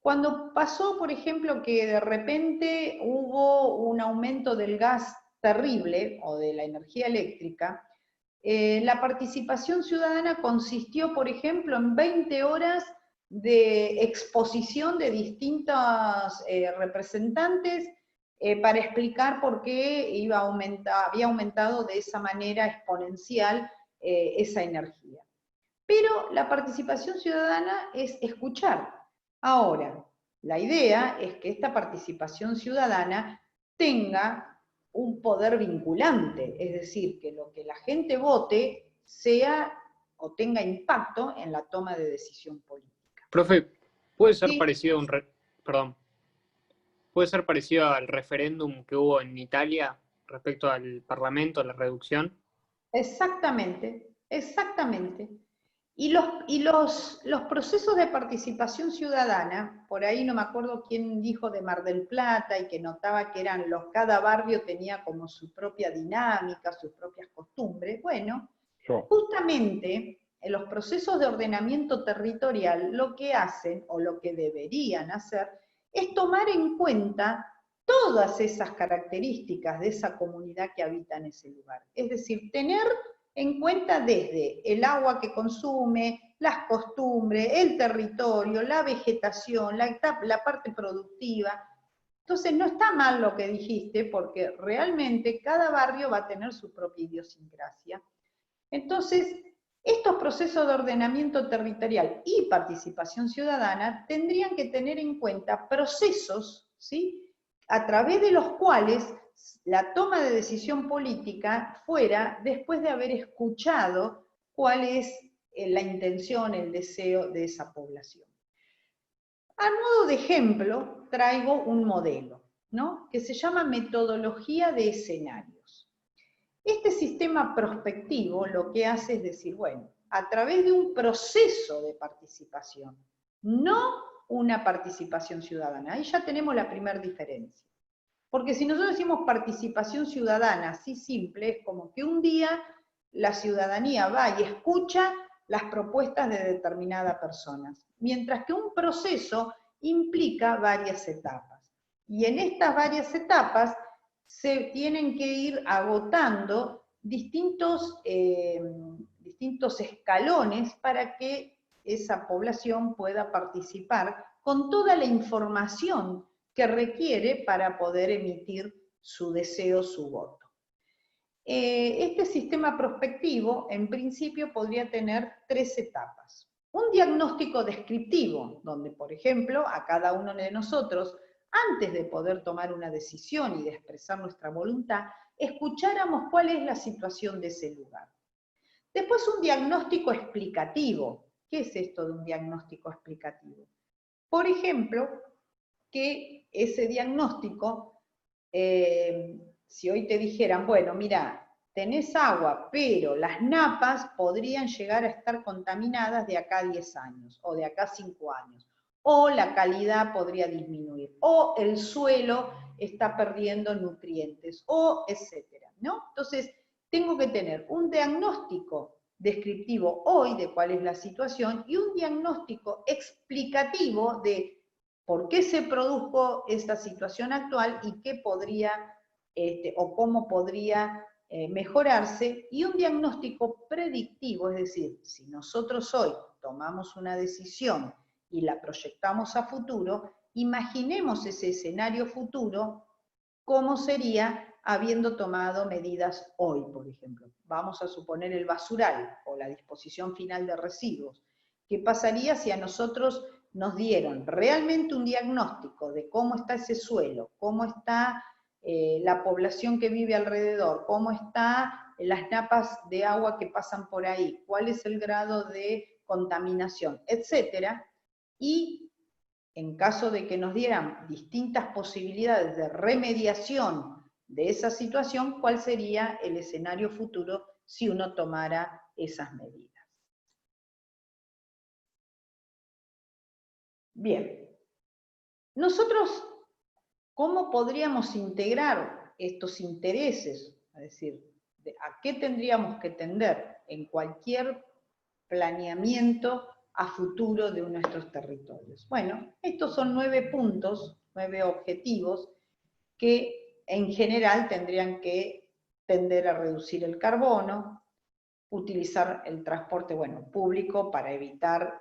Cuando pasó, por ejemplo, que de repente hubo un aumento del gas terrible o de la energía eléctrica, la participación ciudadana consistió, por ejemplo, en 20 horas de exposición de distintos representantes para explicar por qué había aumentado de esa manera exponencial esa energía. Pero la participación ciudadana es escuchar. Ahora, la idea es que esta participación ciudadana tenga un poder vinculante, es decir, que lo que la gente vote sea o tenga impacto en la toma de decisión política. Profe, Puede ser Sí. parecido a perdón. Puede ser parecido al referéndum que hubo en Italia respecto al Parlamento, a la reducción. Exactamente, exactamente. Y los procesos de participación ciudadana, por ahí no me acuerdo quién dijo de Mar del Plata y que notaba que cada barrio tenía como su propia dinámica, sus propias costumbres. Bueno, justamente en los procesos de ordenamiento territorial lo que hacen, o lo que deberían hacer, es tomar en cuenta todas esas características de esa comunidad que habita en ese lugar. Es decir, tener en cuenta desde el agua que consume, las costumbres, el territorio, la vegetación, la parte productiva. Entonces no está mal lo que dijiste, porque realmente cada barrio va a tener su propia idiosincrasia. Entonces, estos procesos de ordenamiento territorial y participación ciudadana tendrían que tener en cuenta procesos, ¿sí?, a través de los cuales la toma de decisión política fuera después de haber escuchado cuál es la intención, el deseo de esa población. A modo de ejemplo, traigo un modelo, ¿no?, que se llama metodología de escenarios. Este sistema prospectivo lo que hace es decir, bueno, a través de un proceso de participación, no una participación ciudadana. Ahí ya tenemos la primera diferencia. Porque si nosotros decimos participación ciudadana, así simple, es como que un día la ciudadanía va y escucha las propuestas de determinadas personas, mientras que un proceso implica varias etapas. Y en estas varias etapas se tienen que ir agotando distintos escalones para que esa población pueda participar con toda la información que requiere para poder emitir su deseo, su voto. Este sistema prospectivo, en principio, podría tener 3 etapas. Un diagnóstico descriptivo, donde, por ejemplo, a cada uno de nosotros, antes de poder tomar una decisión y de expresar nuestra voluntad, escucháramos cuál es la situación de ese lugar. Después, un diagnóstico explicativo. ¿Qué es esto de un diagnóstico explicativo? Por ejemplo, que ese diagnóstico, si hoy te dijeran, bueno, mira, tenés agua, pero las napas podrían llegar a estar contaminadas de acá a 10 años, o de acá a 5 años, o la calidad podría disminuir, o el suelo está perdiendo nutrientes, o etcétera, ¿no? Entonces, tengo que tener un diagnóstico descriptivo hoy de cuál es la situación y un diagnóstico explicativo de por qué se produjo esta situación actual y qué podría, o cómo podría mejorarse, y un diagnóstico predictivo, es decir, si nosotros hoy tomamos una decisión y la proyectamos a futuro, imaginemos ese escenario futuro, cómo sería habiendo tomado medidas hoy, por ejemplo. Vamos a suponer el basural o la disposición final de residuos. ¿Qué pasaría si a nosotros nos dieron realmente un diagnóstico de cómo está ese suelo, cómo está la población que vive alrededor, cómo están las napas de agua que pasan por ahí, cuál es el grado de contaminación, etcétera? Y en caso de que nos dieran distintas posibilidades de remediación de esa situación, ¿cuál sería el escenario futuro si uno tomara esas medidas? Bien, nosotros, ¿cómo podríamos integrar estos intereses? Es decir, ¿a qué tendríamos que tender en cualquier planeamiento a futuro de nuestros territorios? Bueno, estos son 9 puntos, 9 objetivos que en general tendrían que tender a reducir el carbono, utilizar el transporte público para evitar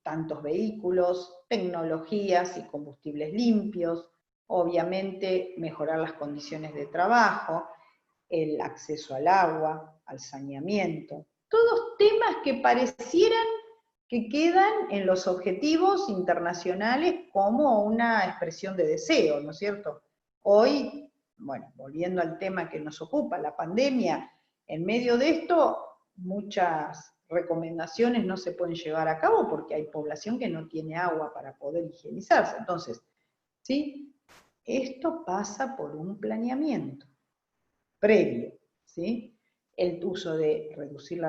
tantos vehículos, tecnologías y combustibles limpios, obviamente mejorar las condiciones de trabajo, el acceso al agua, al saneamiento, todos temas que parecieran que quedan en los objetivos internacionales como una expresión de deseo, ¿no es cierto? Hoy, volviendo al tema que nos ocupa, la pandemia, en medio de esto, muchas recomendaciones no se pueden llevar a cabo porque hay población que no tiene agua para poder higienizarse. Entonces, ¿sí? Esto pasa por un planeamiento previo, ¿sí? El uso de, reducir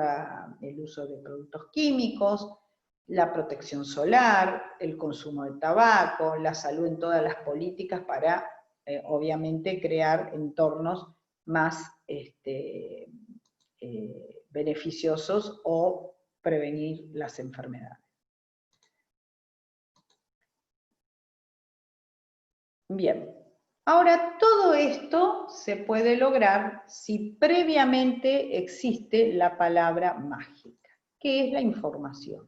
el uso de productos químicos, la protección solar, el consumo de tabaco, la salud en todas las políticas para, obviamente, crear entornos más beneficiosos o prevenir las enfermedades. Bien, ahora todo esto se puede lograr si previamente existe la palabra mágica, que es la información.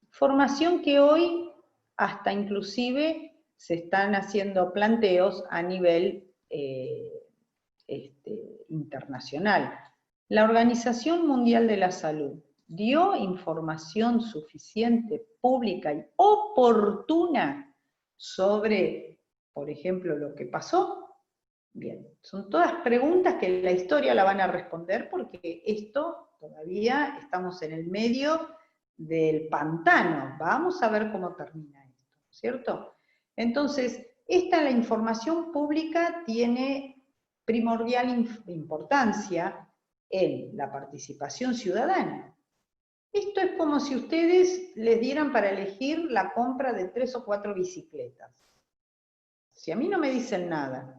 Información que hoy hasta inclusive se están haciendo planteos a nivel internacional. La Organización Mundial de la Salud dio información suficiente, pública y oportuna sobre, por ejemplo, lo que pasó. Bien, son todas preguntas que la historia la van a responder porque esto todavía estamos en el medio del pantano. Vamos a ver cómo termina esto, ¿cierto? Entonces, la información pública tiene primordial importancia en la participación ciudadana. Esto es como si ustedes les dieran para elegir la compra de 3 o 4 bicicletas. Si a mí no me dicen nada,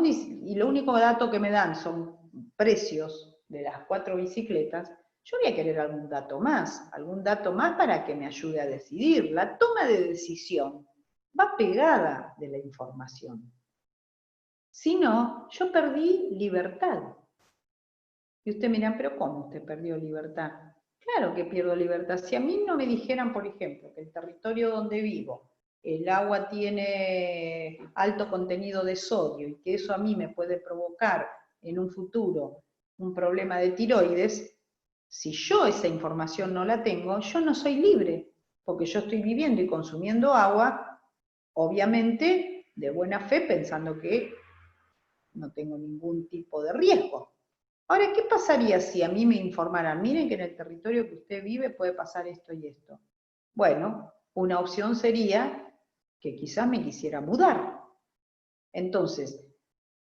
y lo único dato que me dan son precios de las 4 bicicletas, yo voy a querer algún dato más para que me ayude a decidir. La toma de decisión va pegada de la información. Si no, yo perdí libertad. Y usted mira, pero ¿cómo usted perdió libertad? Claro que pierdo libertad. Si a mí no me dijeran, por ejemplo, que el territorio donde vivo, el agua tiene alto contenido de sodio y que eso a mí me puede provocar en un futuro un problema de tiroides, si yo esa información no la tengo, yo no soy libre, porque yo estoy viviendo y consumiendo agua, obviamente, de buena fe, pensando que no tengo ningún tipo de riesgo. Ahora, ¿qué pasaría si a mí me informaran? Miren que en el territorio que usted vive puede pasar esto y esto. Bueno, una opción sería que quizás me quisiera mudar. Entonces,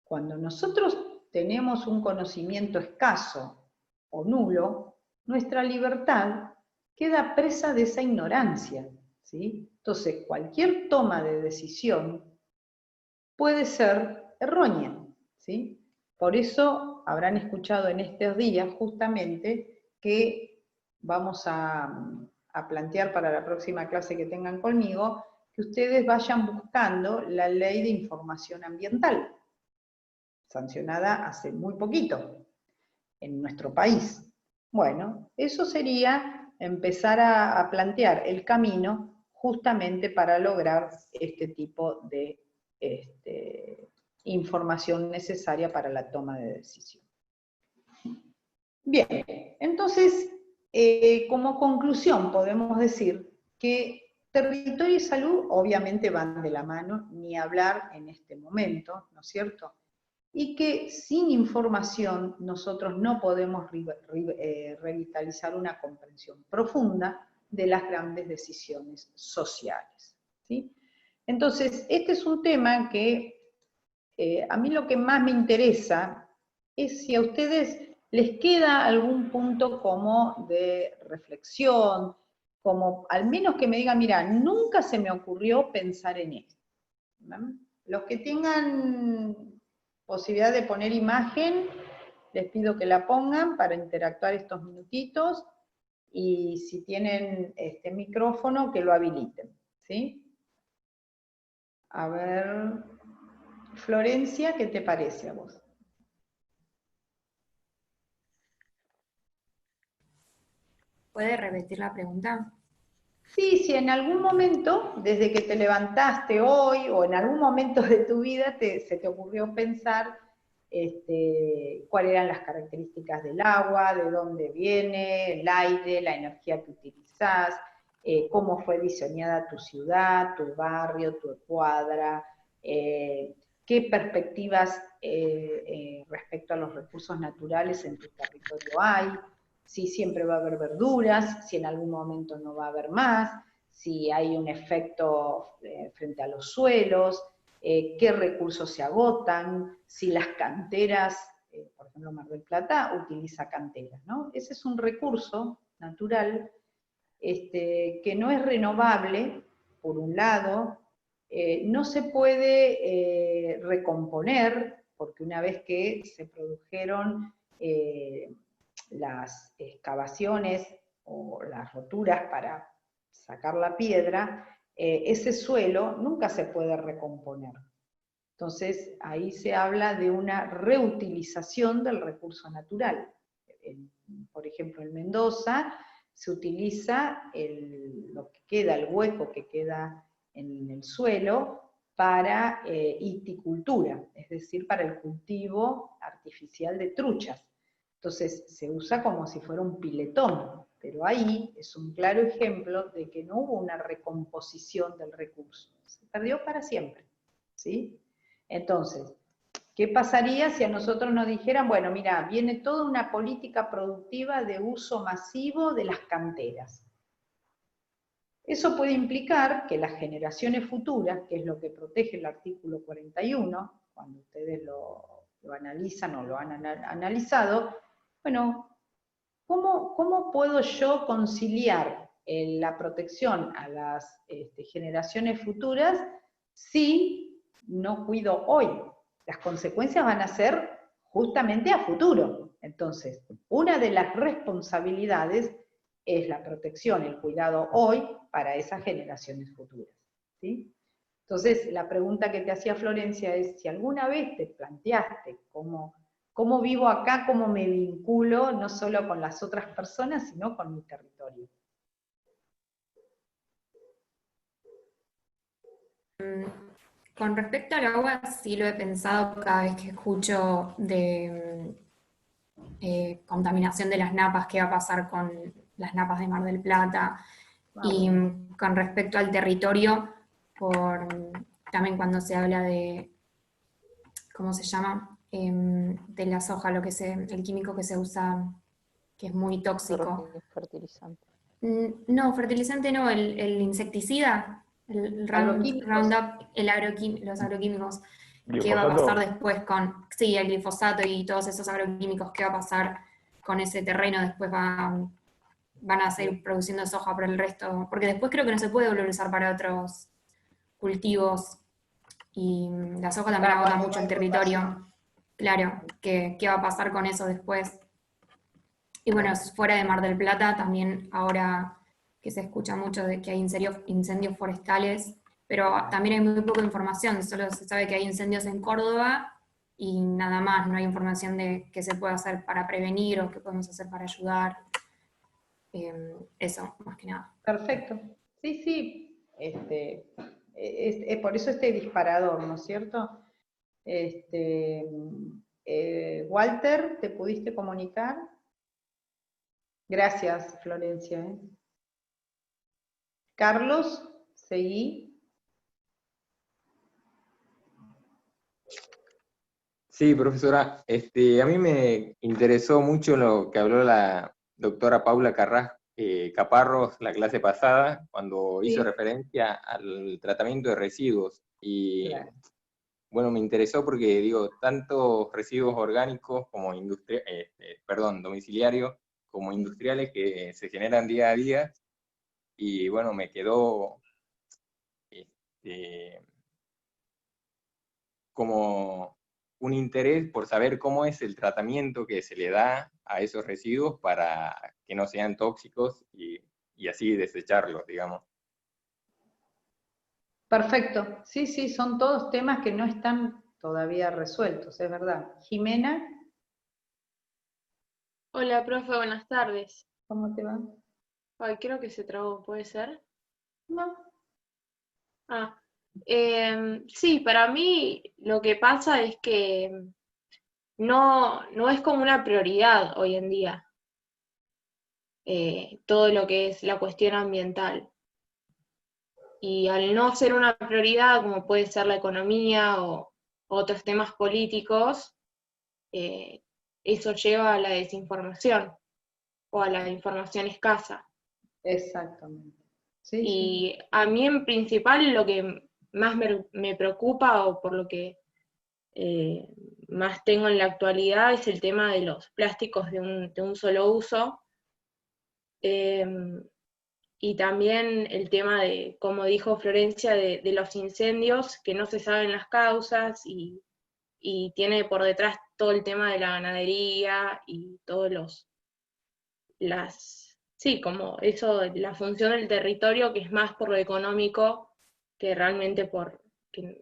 cuando nosotros tenemos un conocimiento escaso o nulo, nuestra libertad queda presa de esa ignorancia, ¿sí? Entonces, cualquier toma de decisión puede ser errónea, ¿sí? Por eso habrán escuchado en estos días justamente que vamos a plantear para la próxima clase que tengan conmigo, que ustedes vayan buscando la Ley de Información Ambiental, sancionada hace muy poquito en nuestro país. Bueno, eso sería empezar a plantear el camino justamente para lograr este tipo de información necesaria para la toma de decisión. Bien, entonces, como conclusión podemos decir que territorio y salud obviamente van de la mano, ni hablar en este momento, ¿no es cierto? Y que sin información nosotros no podemos revitalizar una comprensión profunda de las grandes decisiones sociales, ¿sí? Entonces, este es un tema que a mí lo que más me interesa es si a ustedes les queda algún punto como de reflexión, como al menos que me digan, mira, nunca se me ocurrió pensar en esto. ¿Ven? Los que tengan posibilidad de poner imagen, les pido que la pongan para interactuar estos minutitos, y si tienen este micrófono, que lo habiliten, ¿sí? A ver, Florencia, ¿qué te parece a vos? ¿Puede repetir la pregunta? Sí, si en algún momento, desde que te levantaste hoy, o en algún momento de tu vida, se te ocurrió pensar cuáles eran las características del agua, de dónde viene, el aire, la energía que utilizás, cómo fue diseñada tu ciudad, tu barrio, tu cuadra, qué perspectivas respecto a los recursos naturales en tu territorio hay. si siempre va a haber verduras, si en algún momento no va a haber más, si hay un efecto frente a los suelos, qué recursos se agotan, si las canteras, por ejemplo Mar del Plata utiliza canteras, ¿no? Ese es un recurso natural que no es renovable, por un lado, no se puede recomponer, porque una vez que se produjeron las excavaciones o las roturas para sacar la piedra, ese suelo nunca se puede recomponer. Entonces, ahí se habla de una reutilización del recurso natural. Por ejemplo, en Mendoza se utiliza lo que queda, el hueco que queda en el suelo, para iticultura, es decir, para el cultivo artificial de truchas. Entonces, se usa como si fuera un piletón, pero ahí es un claro ejemplo de que no hubo una recomposición del recurso. Se perdió para siempre, ¿sí? Entonces, ¿qué pasaría si a nosotros nos dijeran, bueno, mira, viene toda una política productiva de uso masivo de las canteras? Eso puede implicar que las generaciones futuras, que es lo que protege el artículo 41, cuando ustedes lo analizan o lo han analizado, bueno, ¿cómo puedo yo conciliar la protección a las generaciones futuras si no cuido hoy? Las consecuencias van a ser justamente a futuro. Entonces, una de las responsabilidades es la protección, el cuidado hoy para esas generaciones futuras, ¿sí? Entonces, la pregunta que te hacía Florencia es, si alguna vez te planteaste cómo vivo acá, cómo me vinculo, no solo con las otras personas, sino con mi territorio. Con respecto al agua, sí lo he pensado cada vez que escucho de contaminación de las napas, qué va a pasar con las napas de Mar del Plata. Y con respecto al territorio, también cuando se habla de, ¿cómo se llama? De la soja, el químico que se usa, que es muy tóxico. Fertilizante. No, fertilizante no, el insecticida, el Roundup, los agroquímicos. ¿Qué va a pasar después con, sí, el glifosato y todos esos agroquímicos? ¿Qué va a pasar con ese terreno? Después van a seguir produciendo soja por el resto, porque después creo que no se puede volver a usar para otros cultivos, y la soja también agota mucho el territorio. Claro, ¿qué va a pasar con eso después? Y bueno, fuera de Mar del Plata, también ahora que se escucha mucho de que hay incendios forestales, pero también hay muy poca información, solo se sabe que hay incendios en Córdoba y nada más, no hay información de qué se puede hacer para prevenir o qué podemos hacer para ayudar. Eso, más que nada. Perfecto. Sí, sí. Por eso este disparador, ¿no es cierto? Walter, ¿te pudiste comunicar? Gracias, Florencia. Carlos, seguí. Sí, profesora. A mí me interesó mucho lo que habló la doctora Paula Caparros la clase pasada, cuando hizo referencia al tratamiento de residuos. Y bueno, me interesó porque, digo, tantos residuos orgánicos como domiciliarios, como industriales que se generan día a día. Y bueno, me quedó como un interés por saber cómo es el tratamiento que se le da a esos residuos para que no sean tóxicos y así desecharlos, digamos. Perfecto. Sí, sí, son todos temas que no están todavía resueltos, es verdad. Jimena. Hola, profe, buenas tardes. ¿Cómo te va? Ay, creo que se trabó, ¿puede ser? No. Sí, para mí lo que pasa es que no es como una prioridad hoy en día todo lo que es la cuestión ambiental. Y al no ser una prioridad, como puede ser la economía o otros temas políticos, eso lleva a la desinformación. o a la información escasa. Exactamente. Sí, y a mí en principal lo que más me preocupa, o por lo que más tengo en la actualidad, es el tema de los plásticos de un solo uso. Y también el tema de, como dijo Florencia, de los incendios, que no se saben las causas, y tiene por detrás todo el tema de la ganadería y todos sí, como eso, la función del territorio, que es más por lo económico que realmente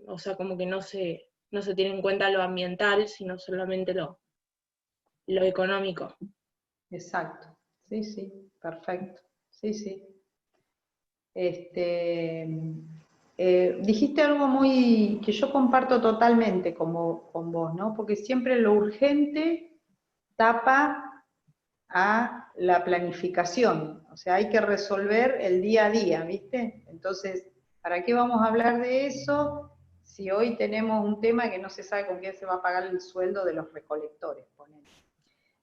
o sea, como que no se tiene en cuenta lo ambiental, sino solamente lo económico. Exacto, sí, sí, perfecto, sí, sí. Dijiste algo que yo comparto totalmente con vos, ¿no? Porque siempre lo urgente tapa a la planificación, o sea, hay que resolver el día a día, ¿viste? Entonces, ¿para qué vamos a hablar de eso si hoy tenemos un tema que no se sabe con quién se va a pagar el sueldo de los recolectores?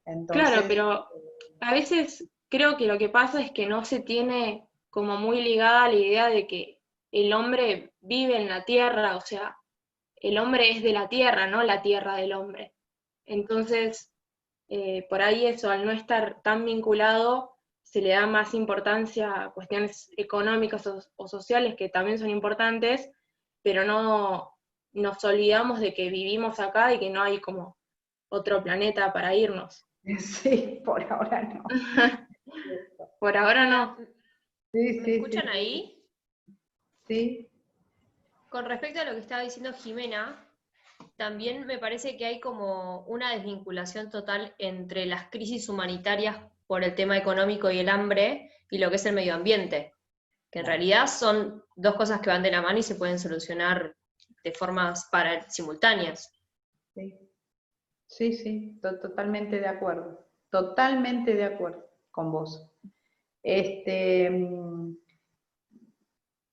Entonces, claro, pero a veces creo que lo que pasa es que no se tiene como muy ligada la idea de que el hombre vive en la tierra, o sea, el hombre es de la tierra, no la tierra del hombre. Entonces, por ahí eso, al no estar tan vinculado, se le da más importancia a cuestiones económicas o sociales, que también son importantes, pero no nos olvidamos de que vivimos acá y que no hay como otro planeta para irnos. Sí, por ahora no. Por ahora no. Sí, ¿Me escuchan ahí? Sí. Con respecto a lo que estaba diciendo Jimena, también me parece que hay como una desvinculación total entre las crisis humanitarias por el tema económico y el hambre y lo que es el medio ambiente, que en realidad son dos cosas que van de la mano y se pueden solucionar de formas simultáneas. Sí, sí, sí, totalmente de acuerdo con vos.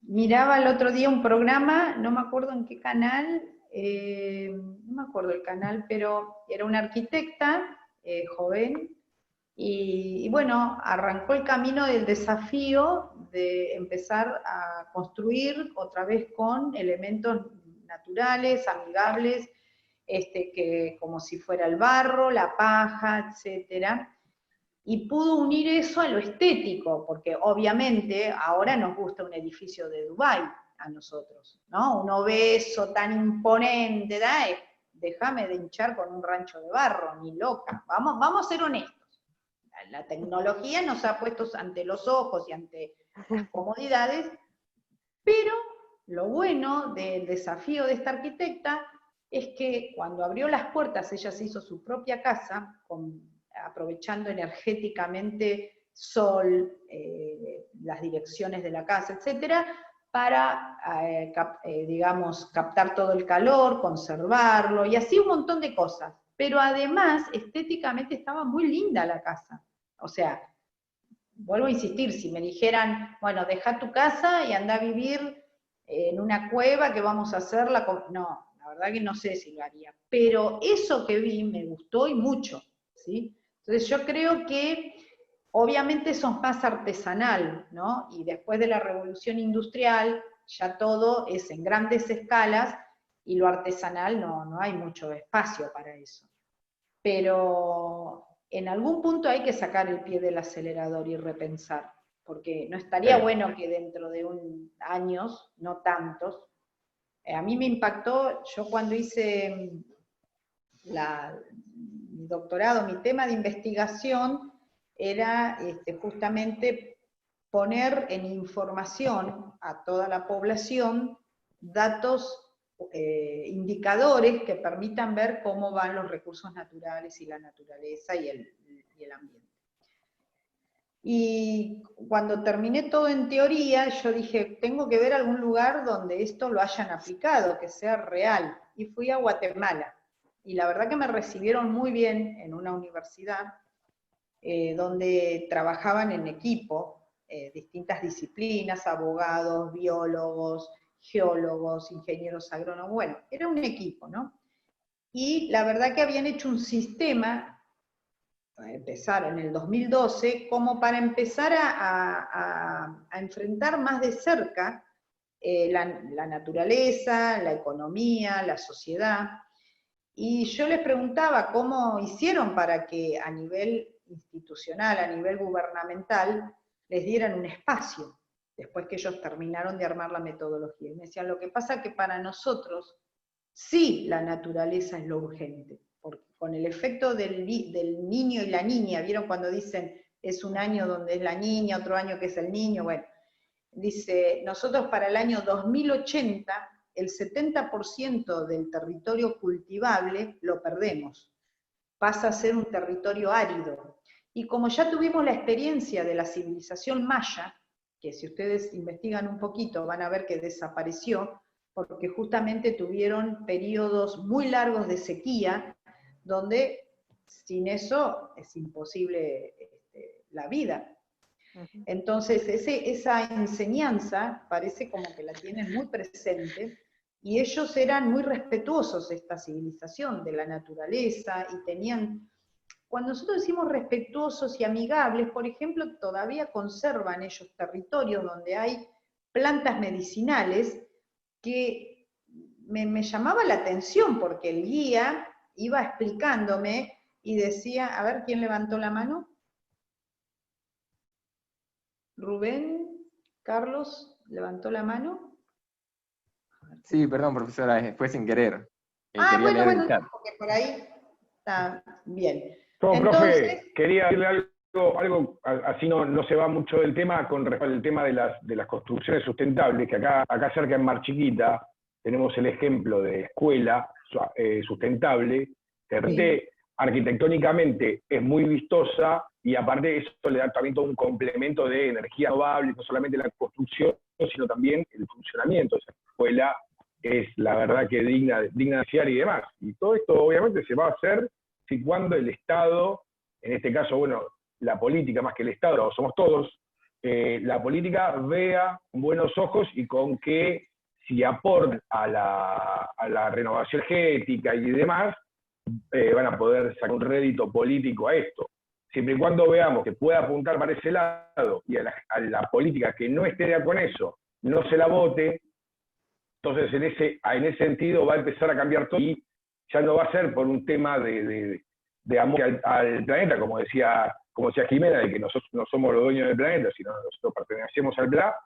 Miraba el otro día un programa, no me acuerdo en qué canal, no me acuerdo el canal, pero era una arquitecta joven, y bueno, arrancó el camino del desafío de empezar a construir otra vez con elementos naturales, amigables, que como si fuera el barro, la paja, etcétera. Y pudo unir eso a lo estético, porque obviamente ahora nos gusta un edificio de Dubái a nosotros, ¿no? Uno ve eso tan imponente, déjame de hinchar con un rancho de barro, ni loca. Vamos a ser honestos. La tecnología nos ha puesto ante los ojos y ante las comodidades, pero lo bueno del desafío de esta arquitecta es que cuando abrió las puertas, ella se hizo su propia casa, aprovechando energéticamente sol, las direcciones de la casa, etcétera, para, digamos, captar todo el calor, conservarlo, y así un montón de cosas. Pero además, estéticamente estaba muy linda la casa. O sea, vuelvo a insistir, si me dijeran, bueno, deja tu casa y anda a vivir en una cueva que vamos a hacerla, no, la verdad que no sé si lo haría. Pero eso que vi me gustó y mucho, ¿sí? Entonces yo creo que obviamente eso es más artesanal, ¿no? Y después de la revolución industrial ya todo es en grandes escalas y lo artesanal no hay mucho espacio para eso. Pero en algún punto hay que sacar el pie del acelerador y repensar, porque no estaría bueno que dentro de años, no tantos, a mí me impactó, yo cuando hice mi doctorado, mi tema de investigación era justamente poner en información a toda la población datos, indicadores que permitan ver cómo van los recursos naturales y la naturaleza y el ambiente. Y cuando terminé todo en teoría, yo dije, tengo que ver algún lugar donde esto lo hayan aplicado, que sea real. Y fui a Guatemala. Y la verdad que me recibieron muy bien en una universidad donde trabajaban en equipo, distintas disciplinas, abogados, biólogos, geólogos, ingenieros agrónomos, bueno, era un equipo, ¿no? Y la verdad que habían hecho un sistema empezar en el 2012, como para empezar a enfrentar más de cerca la naturaleza, la economía, la sociedad. Y yo les preguntaba cómo hicieron para que a nivel institucional, a nivel gubernamental, les dieran un espacio, después que ellos terminaron de armar la metodología. Y me decían, lo que pasa es que para nosotros, sí la naturaleza es lo urgente, porque con el efecto del niño y la niña, ¿vieron cuando dicen es un año donde es la niña, otro año que es el niño? Bueno, dice, nosotros para el año 2080, el 70% del territorio cultivable lo perdemos, pasa a ser un territorio árido. Y como ya tuvimos la experiencia de la civilización maya, que si ustedes investigan un poquito van a ver que desapareció, porque justamente tuvieron periodos muy largos de sequía, donde sin eso es imposible la vida. Entonces esa enseñanza parece como que la tienen muy presente, y ellos eran muy respetuosos, esta civilización, de la naturaleza, y tenían, cuando nosotros decimos respetuosos y amigables, por ejemplo, todavía conservan ellos territorios donde hay plantas medicinales, que me llamaba la atención, porque el guía iba explicándome y decía, a ver, ¿quién levantó la mano? Rubén, Carlos, ¿levantó la mano? Sí, perdón, profesora, fue sin querer. Bueno, porque por ahí está bien. Entonces, profe, quería decirle algo así no se va mucho del tema, con respecto al tema de las construcciones sustentables, que acá cerca en Mar Chiquita tenemos el ejemplo de escuela sustentable, que realmente arquitectónicamente es muy vistosa, y aparte eso le da también todo un complemento de energía renovable, no solamente la construcción, sino también el funcionamiento de esa escuela. Es la verdad que digna de desear y demás. Y todo esto obviamente se va a hacer si cuando el Estado, en este caso, bueno, la política más que el Estado, somos todos, la política vea con buenos ojos y con que si aporta a la renovación energética y demás, van a poder sacar un rédito político a esto. Siempre y cuando veamos que pueda apuntar para ese lado y a la política que no esté de acuerdo con eso, no se la vote, entonces en ese sentido va a empezar a cambiar todo, y ya no va a ser por un tema de amor al planeta, como decía Jimena, de que nosotros no somos los dueños del planeta, sino nosotros pertenecemos al planeta.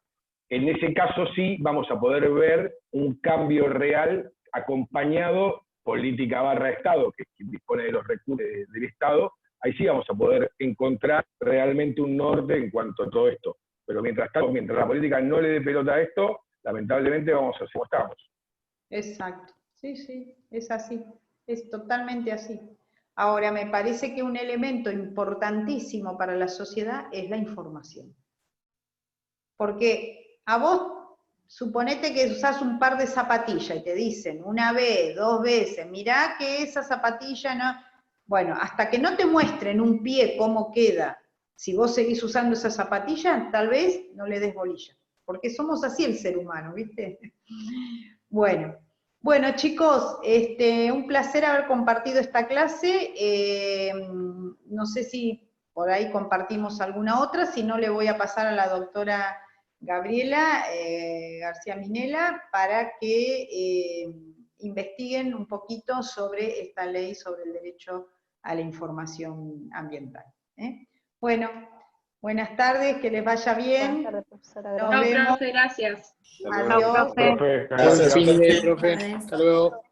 En ese caso sí vamos a poder ver un cambio real acompañado, política / Estado, que dispone de los recursos del Estado. Ahí sí vamos a poder encontrar realmente un norte en cuanto a todo esto. Pero mientras la política no le dé pelota a esto, lamentablemente vamos a ser como estamos. Exacto, sí, es así, es totalmente así. Ahora, me parece que un elemento importantísimo para la sociedad es la información. Porque a vos, suponete que usás un par de zapatillas y te dicen una vez, 2 veces, mirá que esa zapatilla no... Bueno, hasta que no te muestren un pie cómo queda, si vos seguís usando esa zapatilla, tal vez no le des bolilla. Porque somos así el ser humano, ¿viste? Bueno, chicos, un placer haber compartido esta clase. No sé si por ahí compartimos alguna otra, si no le voy a pasar a la doctora Gabriela García Minella para que investiguen un poquito sobre esta ley sobre el derecho a la información ambiental. Bueno, buenas tardes, que les vaya bien. Buenas tardes, profesora. Chao, profe, gracias. Adiós. Profe, hasta luego.